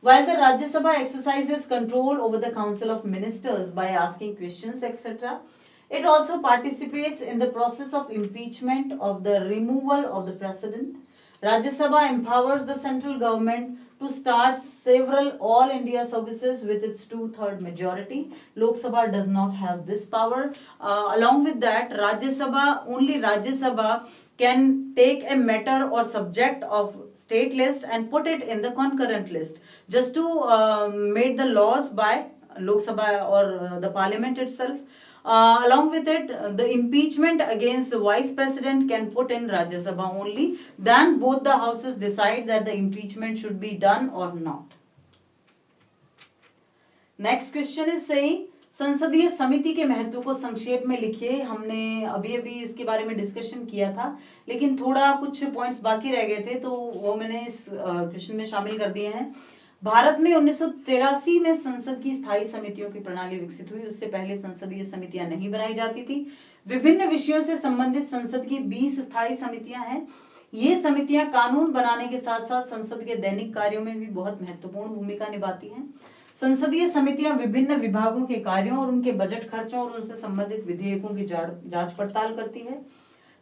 A: While the Rajya Sabha exercises control over the Council of Ministers by asking questions, etc., it also participates in the process of impeachment of the removal of the President. Rajya Sabha empowers the central government to start several all India services with its 2/3 majority. Lok Sabha does not have this power. Along with that, only Rajya Sabha can take a matter or subject of state list and put it in the concurrent list just to make the laws by Lok Sabha or the parliament itself. Along with it, the impeachment against the vice president can put in Rajya Sabha only. Then both the houses decide that the impeachment should be done or not. Next question is saying, संसदीय समिति के महत्व को संक्षेप में लिखिए. हमने अभी इसके बारे में डिस्कशन किया था, लेकिन थोड़ा कुछ पॉइंट्स बाकी रह गए थे तो वो मैंने इस क्वेश्चन में शामिल कर दिए हैं. भारत में 1983 में संसद की स्थायी समितियों की प्रणाली विकसित हुई. उससे पहले संसदीय समितियां नहीं बनाई जाती थी. विभिन्न विषयों से संबंधित संसद की 20 स्थायी समितियां हैं. ये समितियां कानून बनाने के साथ साथ संसद के दैनिक कार्यों में भी बहुत महत्वपूर्ण भूमिका निभाती हैं। संसदीय समितियां विभिन्न विभागों के कार्यों और उनके बजट खर्चों और उनसे संबंधित विधेयकों की जांच पड़ताल करती है।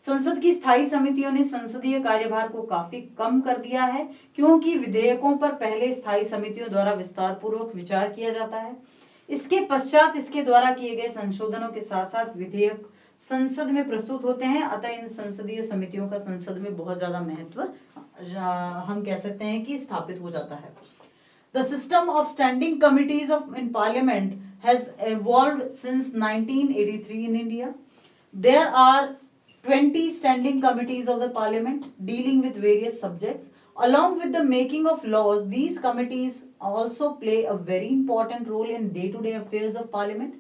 A: संसद की स्थायी समितियों ने संसदीय कार्यभार को काफी कम कर दिया है, क्योंकि विधेयकों पर पहले स्थायी समितियों द्वारा विस्तार पूर्वक विचार किया जाता है। इसके पश्चात इसके द्वारा किए गए संशोधनों के साथ साथ विधेयक संसद में प्रस्तुत होते हैं। अतः इन संसदीय समितियों का संसद में बहुत ज्यादा महत्व हम कह सकते हैं कि स्थापित हो जाता है। The system of standing committees in Parliament has evolved since 1983 in India. There are 20 standing committees of the Parliament dealing with various subjects. Along with the making of laws, these committees also play a very important role in day-to-day affairs of Parliament.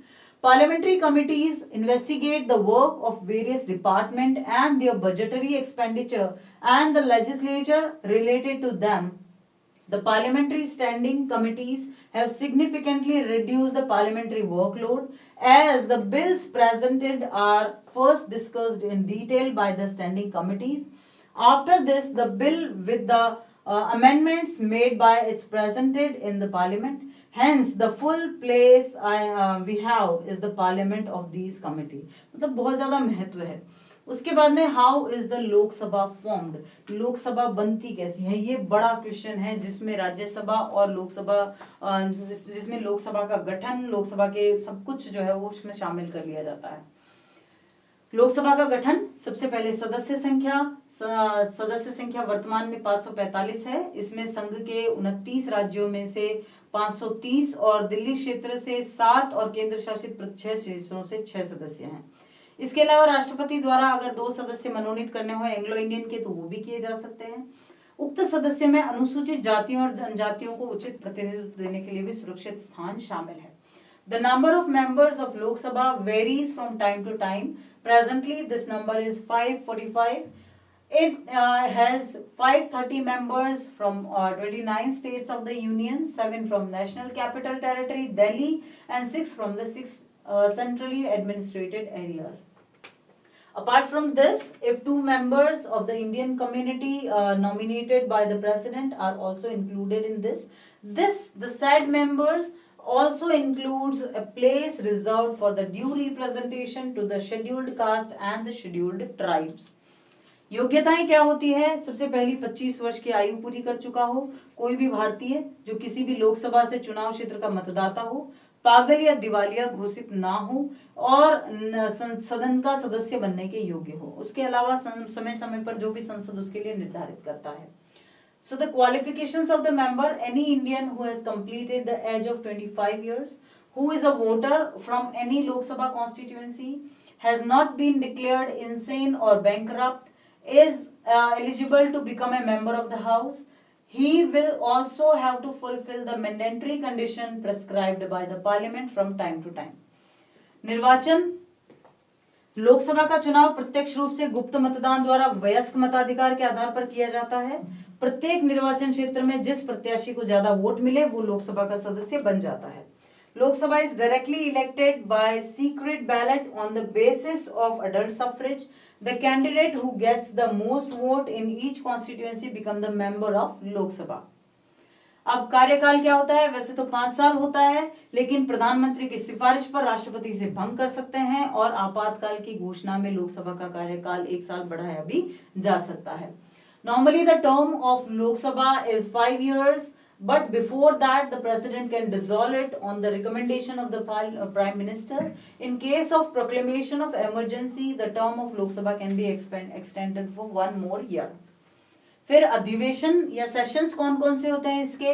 A: Parliamentary committees investigate the work of various departments and their budgetary expenditure and the legislature related to them. The parliamentary standing committees have significantly reduced the parliamentary workload, as the bills presented are first discussed in detail by the standing committees. After this, the bill with the amendments made by it's presented in the parliament. Hence, the full place we have is the parliament of these committee. मतलब बहुत ज्यादा महत्व है। उसके बाद में how is the Lok Sabha formed, Lok Sabha बनती कैसी है, ये बड़ा क्वेश्चन है जिसमें राज्यसभा और लोकसभा जिसमें लोकसभा का गठन, लोकसभा के सब कुछ जो है वो उसमें शामिल कर लिया जाता है। लोकसभा का गठन, सबसे पहले सदस्य संख्या वर्तमान में 545 है। इसमें संघ के 29 राज्यों में से 530 और दिल्ली क्षेत्र से 7 और केंद्र शासित 6 क्षेत्रों से 6 सदस्य हैं। इसके अलावा राष्ट्रपति द्वारा अगर 2 सदस्य मनोनीत करने हो एंग्लो इंडियन के तो वो भी किए जा सकते हैं। उक्त सदस्य में अनुसूचित जातियों और जनजातियों को उचित प्रतिनिधित्व देने के लिए भी सुरक्षित स्थान शामिल है। The number of members of Lok Sabha varies from time to time. Presently, this number is 545. It has 530 members from 29 states of the Union, 7 from National Capital Territory, Delhi, and 6 from the 6 centrally administrated areas. Apart from this, if 2 members of the Indian community nominated by the President are also included in the said members also includes a place reserved for the due representation to the scheduled caste and the scheduled tribes. योग्यताएं क्या होती है? सबसे पहली 25 वर्ष की आयु पूरी कर चुका हो कोई भी भारतीय जो किसी भी लोकसभा से चुनाव क्षेत्र का मतदाता हो, पागल या दिवालिया घोषित ना हो और सदन का सदस्य बनने के योग्य हो। उसके अलावा समय समय पर जो भी संसद उसके लिए निर्धारित करता है। So the qualifications of the member: any Indian who has completed the age of 25 years, who is a voter from any Lok Sabha constituency, has not been declared insane or bankrupt, is eligible to become a member of the house. He will also have to fulfill the mandatory condition prescribed by the parliament from time to time. निर्वाचन: लोकसभा का चुनाव प्रत्यक्ष रूप से गुप्त मतदान द्वारा वयस्क मताधिकार के आधार पर किया जाता है। प्रत्येक निर्वाचन क्षेत्र में जिस प्रत्याशी को ज्यादा वोट मिले वो लोकसभा का सदस्य बन जाता है। Lok Sabha is directly elected by secret ballot on the basis of adult suffrage. The candidate who gets the most vote in each constituency become the member of Lok Sabha. अब कार्यकाल क्या होता है? वैसे तो 5 साल होता है, लेकिन प्रधानमंत्री की सिफारिश पर राष्ट्रपति से भंग कर सकते हैं और आपातकाल की घोषणा में लोकसभा का कार्यकाल 1 साल बढ़ाया भी जा सकता है। Normally, the term of Lok Sabha is 5 years, but before that, the president can dissolve it on the recommendation of the prime minister. In case of proclamation of emergency, the term of Lok Sabha can be extended for 1 more year. फिर अधिवेशन या sessions कौन कौन से होते हैं इसके?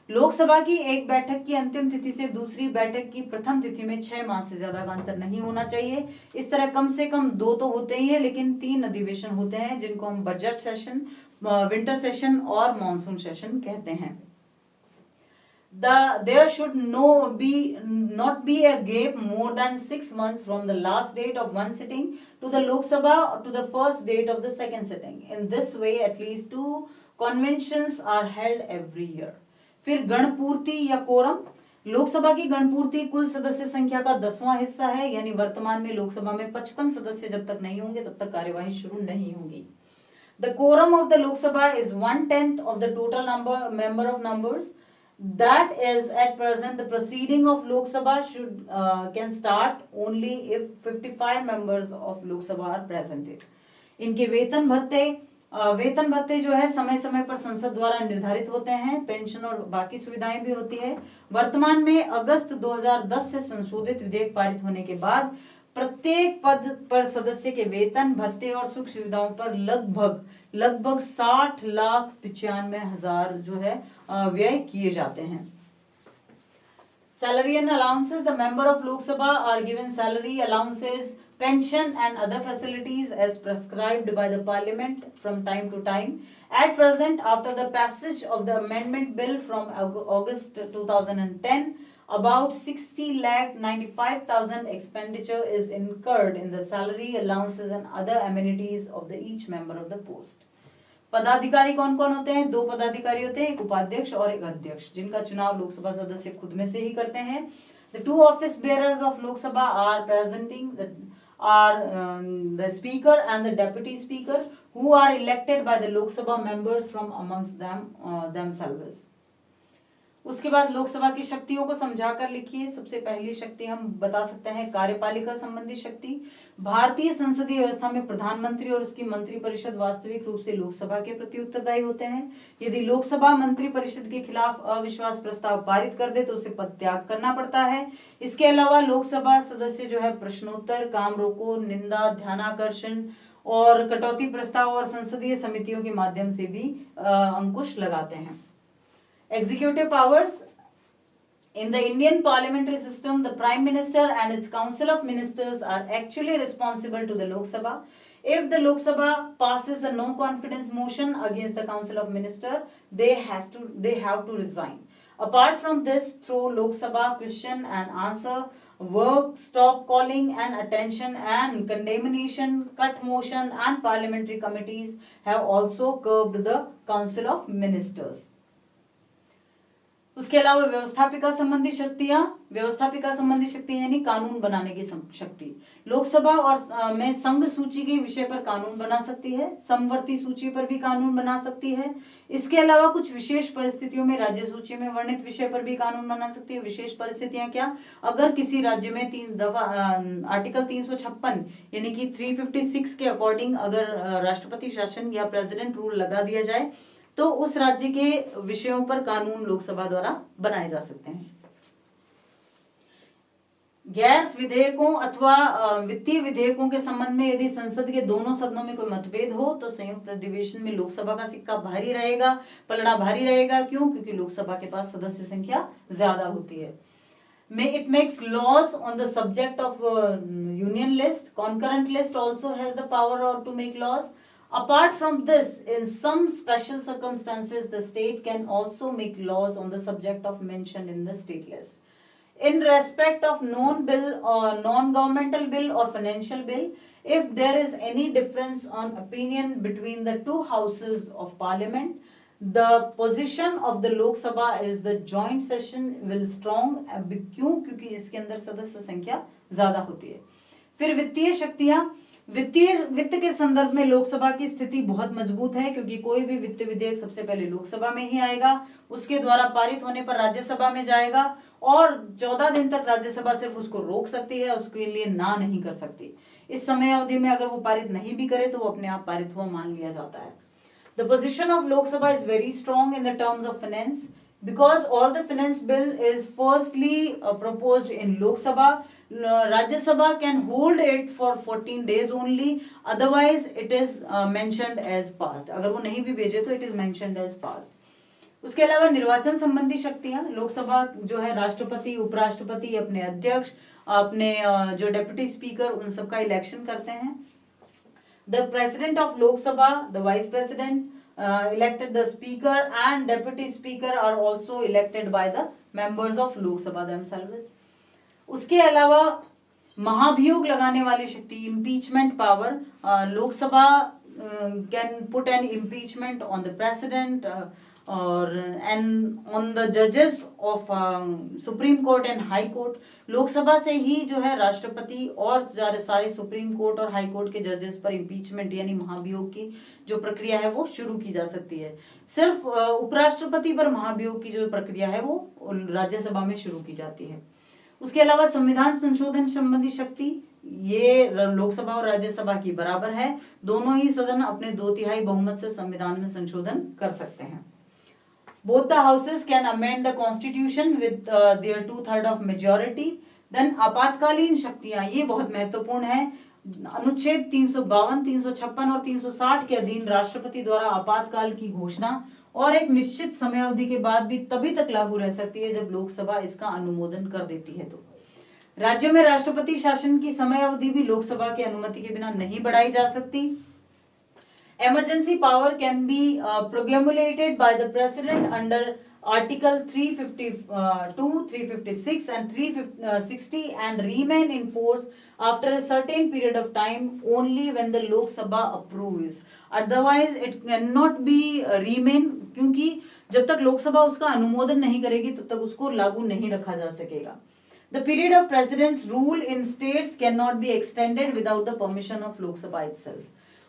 A: लोकसभा की एक बैठक की अंतिम तिथि से दूसरी बैठक की प्रथम तिथि में 6 माह से ज्यादा का अंतर नहीं होना चाहिए। इस तरह कम से कम 2 तो होते ही है, लेकिन 3 अधिवेशन होते हैं जिनको हम बजट सेशन, विंटर सेशन और मॉनसून सेशन कहते हैं। There should not be a gap more than 6 months from the last date of one sitting to the Lok Sabha to the first date of the second sitting. In this way, at least 2 conventions are held every year. फिर गणपूर्ति या quorum: Lok Sabha की गणपूर्ति कुल सदस्य संख्या का 10वां हिस्सा है, यानी वर्तमान में लोकसभा में 55 सदस्य जब तक नहीं होंगे तब तक कार्यवाही शुरू नहीं होगी। The quorum of the Lok Sabha is 1/10 of the total member of numbers. That is, at present, the proceeding of Lok Sabha can start only if 55 members of Lok Sabha are present. इनके वेतन भत्ते जो है समय समय पर संसद द्वारा निर्धारित होते हैं। पेंशन और बाकी सुविधाएं भी होती है। वर्तमान में अगस्त 2010 से संशोधित विधेयक पारित होने के बाद प्रत्येक पद पर सदस्य के वेतन भत्ते और सुख सुविधाओं पर लगभग 60,95,000 जो है व्यय किए जाते हैं। Salary and allowances. The member of Lok Sabha are given salary, allowances, pension and other facilities as prescribed by the Parliament from time to time. At present, after the passage of the amendment bill from August 2010, about 60,95,000 expenditure is incurred in the salary, allowances and other amenities of each member of the post. पदाधिकारी कौन कौन होते हैं? 2 पदाधिकारी होते हैं, एक उपाध्यक्ष और एक अध्यक्ष, जिनका चुनाव लोकसभा सदस्य खुद में से ही करते हैं। The 2 office bearers of Lok Sabha are the speaker and the deputy speaker, who are elected by the Lok Sabha members from amongst themselves. उसके बाद लोकसभा की शक्तियों को समझाकर लिखिए। सबसे पहली शक्ति हम बता सकते हैं कार्यपालिका संबंधी शक्ति। भारतीय संसदीय व्यवस्था में प्रधानमंत्री और उसकी मंत्रिपरिषद वास्तविक रूप से लोकसभा के प्रति उत्तरदायी होते हैं। यदि लोकसभा मंत्रिपरिषद के खिलाफ अविश्वास प्रस्ताव पारित कर दे तो उसे पद त्याग करना पड़ता है। इसके अलावा लोकसभा सदस्य जो है प्रश्नोत्तर, काम रोको, निंदा, ध्यानाकर्षण और कटौती प्रस्ताव और संसदीय समितियों के माध्यम से भी अंकुश लगाते हैं। Executive powers. In the Indian parliamentary system, the Prime Minister and its Council of Ministers are actually responsible to the Lok Sabha. If the Lok Sabha passes a no confidence motion against the Council of Ministers, they have to resign. Apart from this, through Lok Sabha question and answer, work, stop calling and attention and condemnation, cut motion and parliamentary committees have also curbed the Council of Ministers. उसके अलावा व्यवस्थापिका संबंधी शक्तियां यानी कानून बनाने की शक्ति। लोकसभा और में संघ सूची के विषय पर कानून बना सकती है, समवर्ती सूची पर भी कानून बना सकती है। इसके अलावा कुछ विशेष परिस्थितियों में राज्य सूची में वर्णित विषय पर भी कानून बना सकती है। विशेष परिस्थितियां क्या? अगर किसी राज्य में आर्टिकल 356 यानी कि 356 के अकॉर्डिंग अगर राष्ट्रपति शासन या प्रेसिडेंट रूल लगा दिया जाए तो उस राज्य के विषयों पर कानून लोकसभा द्वारा बनाए जा सकते हैं। गैर विधेयकों अथवा वित्तीय विधेयकों के संबंध में यदि संसद के दोनों सदनों में कोई मतभेद हो तो संयुक्त अधिवेशन में लोकसभा का सिक्का भारी रहेगा, पलड़ा भारी रहेगा। क्यों? क्योंकि लोकसभा के पास सदस्य संख्या ज्यादा होती है। It makes laws on the subject of union list. Concurrent list also has the power to make laws. Apart from this, in some special circumstances, the state can also make laws on the subject of mentioned in the state list. In respect of non-bill or non-governmental bill or financial bill, if there is any difference on opinion between the two houses of parliament, the position of the Lok Sabha is the joint session will strong. क्यों? क्योंकि इसके अंदर सदस्य संख्या ज्यादा होती है। फिर वित्तीय शक्तियां। वित्त के संदर्भ में लोकसभा की स्थिति बहुत मजबूत है, क्योंकि कोई भी वित्त विधेयक सबसे पहले लोकसभा में ही आएगा, उसके द्वारा पारित होने पर राज्यसभा में जाएगा और 14 दिन तक राज्यसभा सिर्फ उसको रोक सकती है, उसके लिए ना नहीं कर सकती। इस समय अवधि में अगर वो पारित नहीं भी करे तो वो अपने आप पारित हुआ मान लिया जाता है। The position of Lok Sabha is very strong in the terms of finance because all the finance bill is firstly proposed in Lok Sabha. Rajya Sabha can hold it for 14 days only, otherwise it is mentioned as passed. अगर वो नहीं भी भेजे तो it is mentioned as passed. उसके अलावा निर्वाचन संबंधी शक्तियां। लोकसभा जो है राष्ट्रपति, उपराष्ट्रपति, अपने अध्यक्ष, अपने जो डेप्यूटी स्पीकर, उन सबका इलेक्शन करते हैं। The president of Lok Sabha, the vice president, elected the speaker and deputy speaker are also elected by the members of Lok Sabha themselves. उसके अलावा महाभियोग लगाने वाली शक्ति, impeachment power. Lok Sabha can put an impeachment on the president, और and on the जजेस of supreme court and high court, Lok Sabha से ही जो है राष्ट्रपति और सारे सुप्रीम कोर्ट और हाई कोर्ट के जजेस पर इम्पीचमेंट यानी महाभियोग की जो प्रक्रिया है वो शुरू की जा सकती है। सिर्फ उपराष्ट्रपति पर महाभियोग की जो प्रक्रिया है वो राज्यसभा में शुरू की जाती है। उसके अलावा संविधान संशोधन संबंधी शक्ति ये लोकसभा और राज्यसभा की बराबर है। दोनों ही सदन अपने 2/3 बहुमत से संविधान में संशोधन कर सकते हैं। Both the houses can amend the constitution with their 2/3 of majority. Then आपातकालीन शक्तियां ये बहुत महत्वपूर्ण है। अनुच्छेद 352, 356 और 360 के अधीन राष्ट्रपति द्वारा आपातकाल की घोषणा और एक निश्चित समय अवधि के बाद भी तभी तक लागू रह सकती है जब लोकसभा इसका अनुमोदन कर देती है। तो राज्यों में राष्ट्रपति शासन की समय अवधि भी लोकसभा की अनुमति के बिना नहीं बढ़ाई जा सकती। Emergency power can be proclaimed by the president under Article 352, 356 and 360 and remain in force after a certain period of time only when the Lok Sabha approves. Otherwise it cannot be remain, क्योंकि जब तक लोकसभा उसका अनुमोदन नहीं करेगी तब तक उसको लागू नहीं रखा जा सकेगा। The period of president's rule in states cannot be extended without the permission of Lok Sabha itself.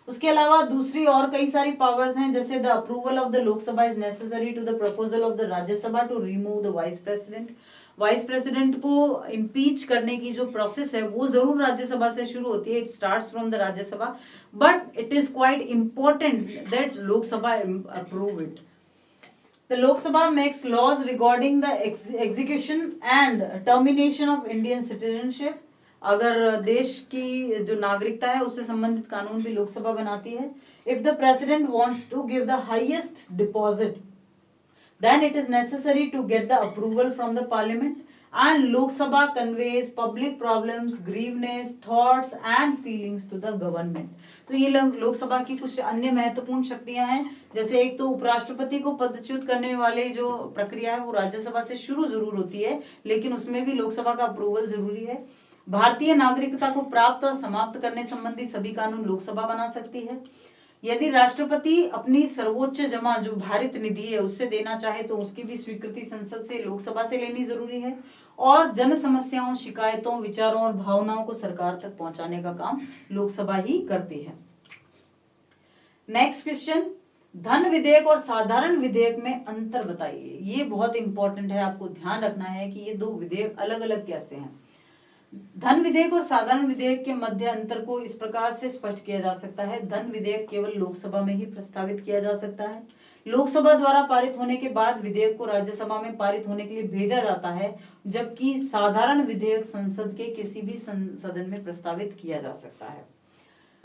A: उसके अलावा दूसरी और कई सारी पावर्स हैं, जैसे the approval of the Lok Sabha is necessary to the proposal of the Rajya Sabha to remove the vice president. Vice president को impeach करने की जो प्रोसेस है वो जरूर राज्यसभा से शुरू होती है। It starts from the Rajya Sabha, but it is quite important that Lok Sabha approve it. The Lok Sabha makes laws regarding the execution and termination of Indian citizenship. अगर देश की जो नागरिकता है उससे संबंधित कानून भी लोकसभा बनाती है। If the president wants to give the highest deposit, then it is necessary to get the approval from the parliament. And Lok Sabha conveys public problems, grievances, thoughts and feelings to the government. तो ये लोकसभा की कुछ अन्य महत्वपूर्ण शक्तियां हैं, जैसे एक तो उपराष्ट्रपति को पदच्युत करने वाले जो प्रक्रिया है वो राज्यसभा से शुरू जरूर होती है, लेकिन उसमें भी लोकसभा का अप्रूवल जरूरी है। भारतीय नागरिकता को प्राप्त और समाप्त करने संबंधी सभी कानून लोकसभा बना सकती है। यदि राष्ट्रपति अपनी सर्वोच्च जमा जो भारित निधि है उससे देना चाहे तो उसकी भी स्वीकृति संसद से, लोकसभा से लेनी जरूरी है। और जन समस्याओं, शिकायतों, विचारों और भावनाओं को सरकार तक पहुंचाने का काम लोकसभा ही करती है। नेक्स्ट क्वेश्चन, धन विधेयक और साधारण विधेयक में अंतर बताइए। ये बहुत इंपॉर्टेंट है, आपको ध्यान रखना है कि ये दो विधेयक अलग अलग कैसे हैं। धन विधेयक और साधारण विधेयक के मध्य अंतर को इस प्रकार से स्पष्ट किया जा सकता है। धन विधेयक केवल लोकसभा में ही प्रस्तावित किया जा सकता है। लोकसभा द्वारा पारित होने के बाद विधेयक को राज्यसभा में पारित होने के लिए भेजा जाता है, जबकि साधारण विधेयक संसद के किसी भी सदन में प्रस्तावित किया जा सकता है।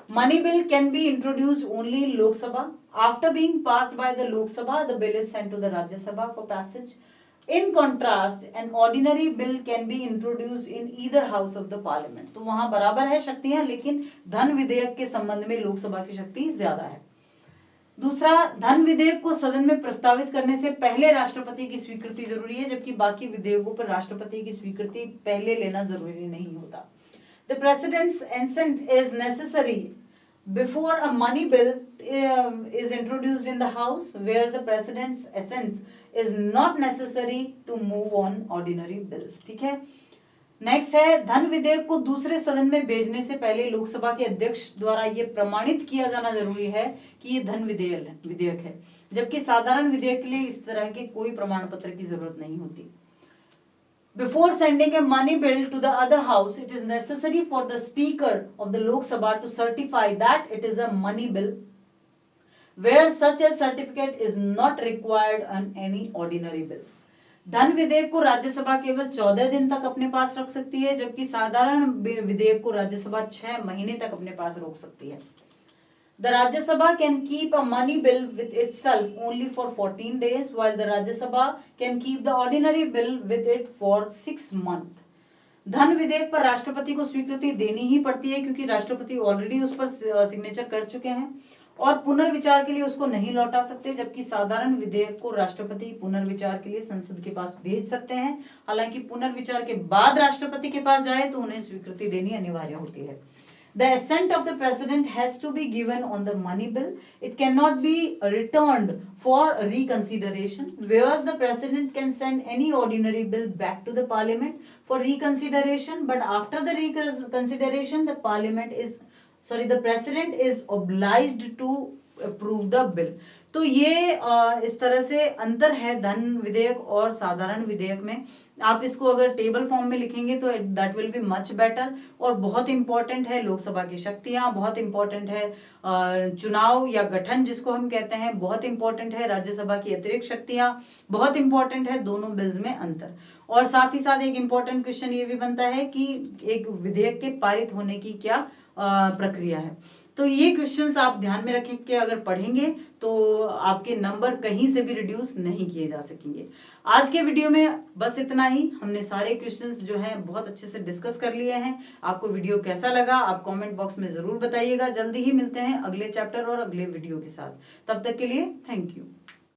A: Money bill can be introduced only in Lok Sabha. After being passed by the Lok Sabha, the bill is sent to the Rajya Sabha for passage. In contrast, an ordinary bill can be introduced in either house of the parliament. तो वहां बराबर है शक्तियां, लेकिन धन विधेयक के संबंध में लोकसभा की शक्ति ज्यादा है। दूसरा, धन विधेयक को सदन में प्रस्तावित करने से पहले राष्ट्रपति की स्वीकृति जरूरी है, जबकि बाकी विधेयकों पर राष्ट्रपति की स्वीकृति पहले लेना जरूरी नहीं होता। The president's assent is necessary before a money bill is introduced in the house, whereas the president's assent is not necessary to move on ordinary bills. ठीक है। नेक्स्ट है, धन विधेयक को दूसरे सदन में भेजने से पहले लोकसभा के अध्यक्ष द्वारा ये प्रमाणित किया जाना जरूरी है कि ये धन विधेयक है, जबकि साधारण विधेयक के लिए इस तरह के कोई प्रमाण पत्र की जरूरत नहीं होती। Before sending a money bill to the other house, it is necessary for the Speaker of the Lok Sabha to certify that it is a money bill, where such a certificate is not required on any ordinary bill. धन विधेयक को राज्यसभा केवल 14 दिन तक अपने पास रख सकती है, जबकि साधारण विधेयक को राज्यसभा 6 महीने तक अपने पास रोक सकती है। The Rajya Sabha can keep a money bill with itself only for 14 days, while the Rajya Sabha can keep the ordinary bill with it for 6 months. धन विधेयक पर राष्ट्रपति को स्वीकृति देनी ही पड़ती है, क्योंकि राष्ट्रपति ऑलरेडी उस पर सिग्नेचर कर चुके हैं और पुनर्विचार के लिए उसको नहीं लौटा सकते, जबकि साधारण विधेयक को राष्ट्रपति पुनर्विचार के लिए संसद के पास भेज सकते हैं। हालांकि पुनर्विचार के बाद राष्ट्रपति के पास जाए तो उन्हें स्वीकृति देनी अनिवार्य होती है। The assent of the president has to be given on the money bill. It cannot be returned for reconsideration, whereas the president can send any ordinary bill back to the parliament for reconsideration, but after the reconsideration the president is obliged to approve the bill. तो ये इस तरह से अंतर है धन विधेयक और साधारण विधेयक में। आप इसको अगर टेबल फॉर्म में लिखेंगे तो that will be much better. और बहुत इंपॉर्टेंट है लोकसभा की शक्तियां, बहुत इंपॉर्टेंट है चुनाव या गठन जिसको हम कहते हैं, बहुत इंपॉर्टेंट है राज्यसभा की अतिरिक्त शक्तियां, बहुत इंपॉर्टेंट है दोनों बिल्स में अंतर। और साथ ही साथ एक इंपॉर्टेंट क्वेश्चन ये भी बनता है कि एक विधेयक के पारित होने की क्या प्रक्रिया है। तो ये क्वेश्चंस आप ध्यान में रखें कि अगर पढ़ेंगे तो आपके नंबर कहीं से भी रिड्यूस नहीं किए जा सकेंगे। आज के वीडियो में बस इतना ही। हमने सारे क्वेश्चंस जो हैं बहुत अच्छे से डिस्कस कर लिए हैं। आपको वीडियो कैसा लगा आप कमेंट बॉक्स में जरूर बताइएगा। जल्दी ही मिलते हैं अगले चैप्टर और अगले वीडियो के साथ। तब तक के लिए थैंक यू।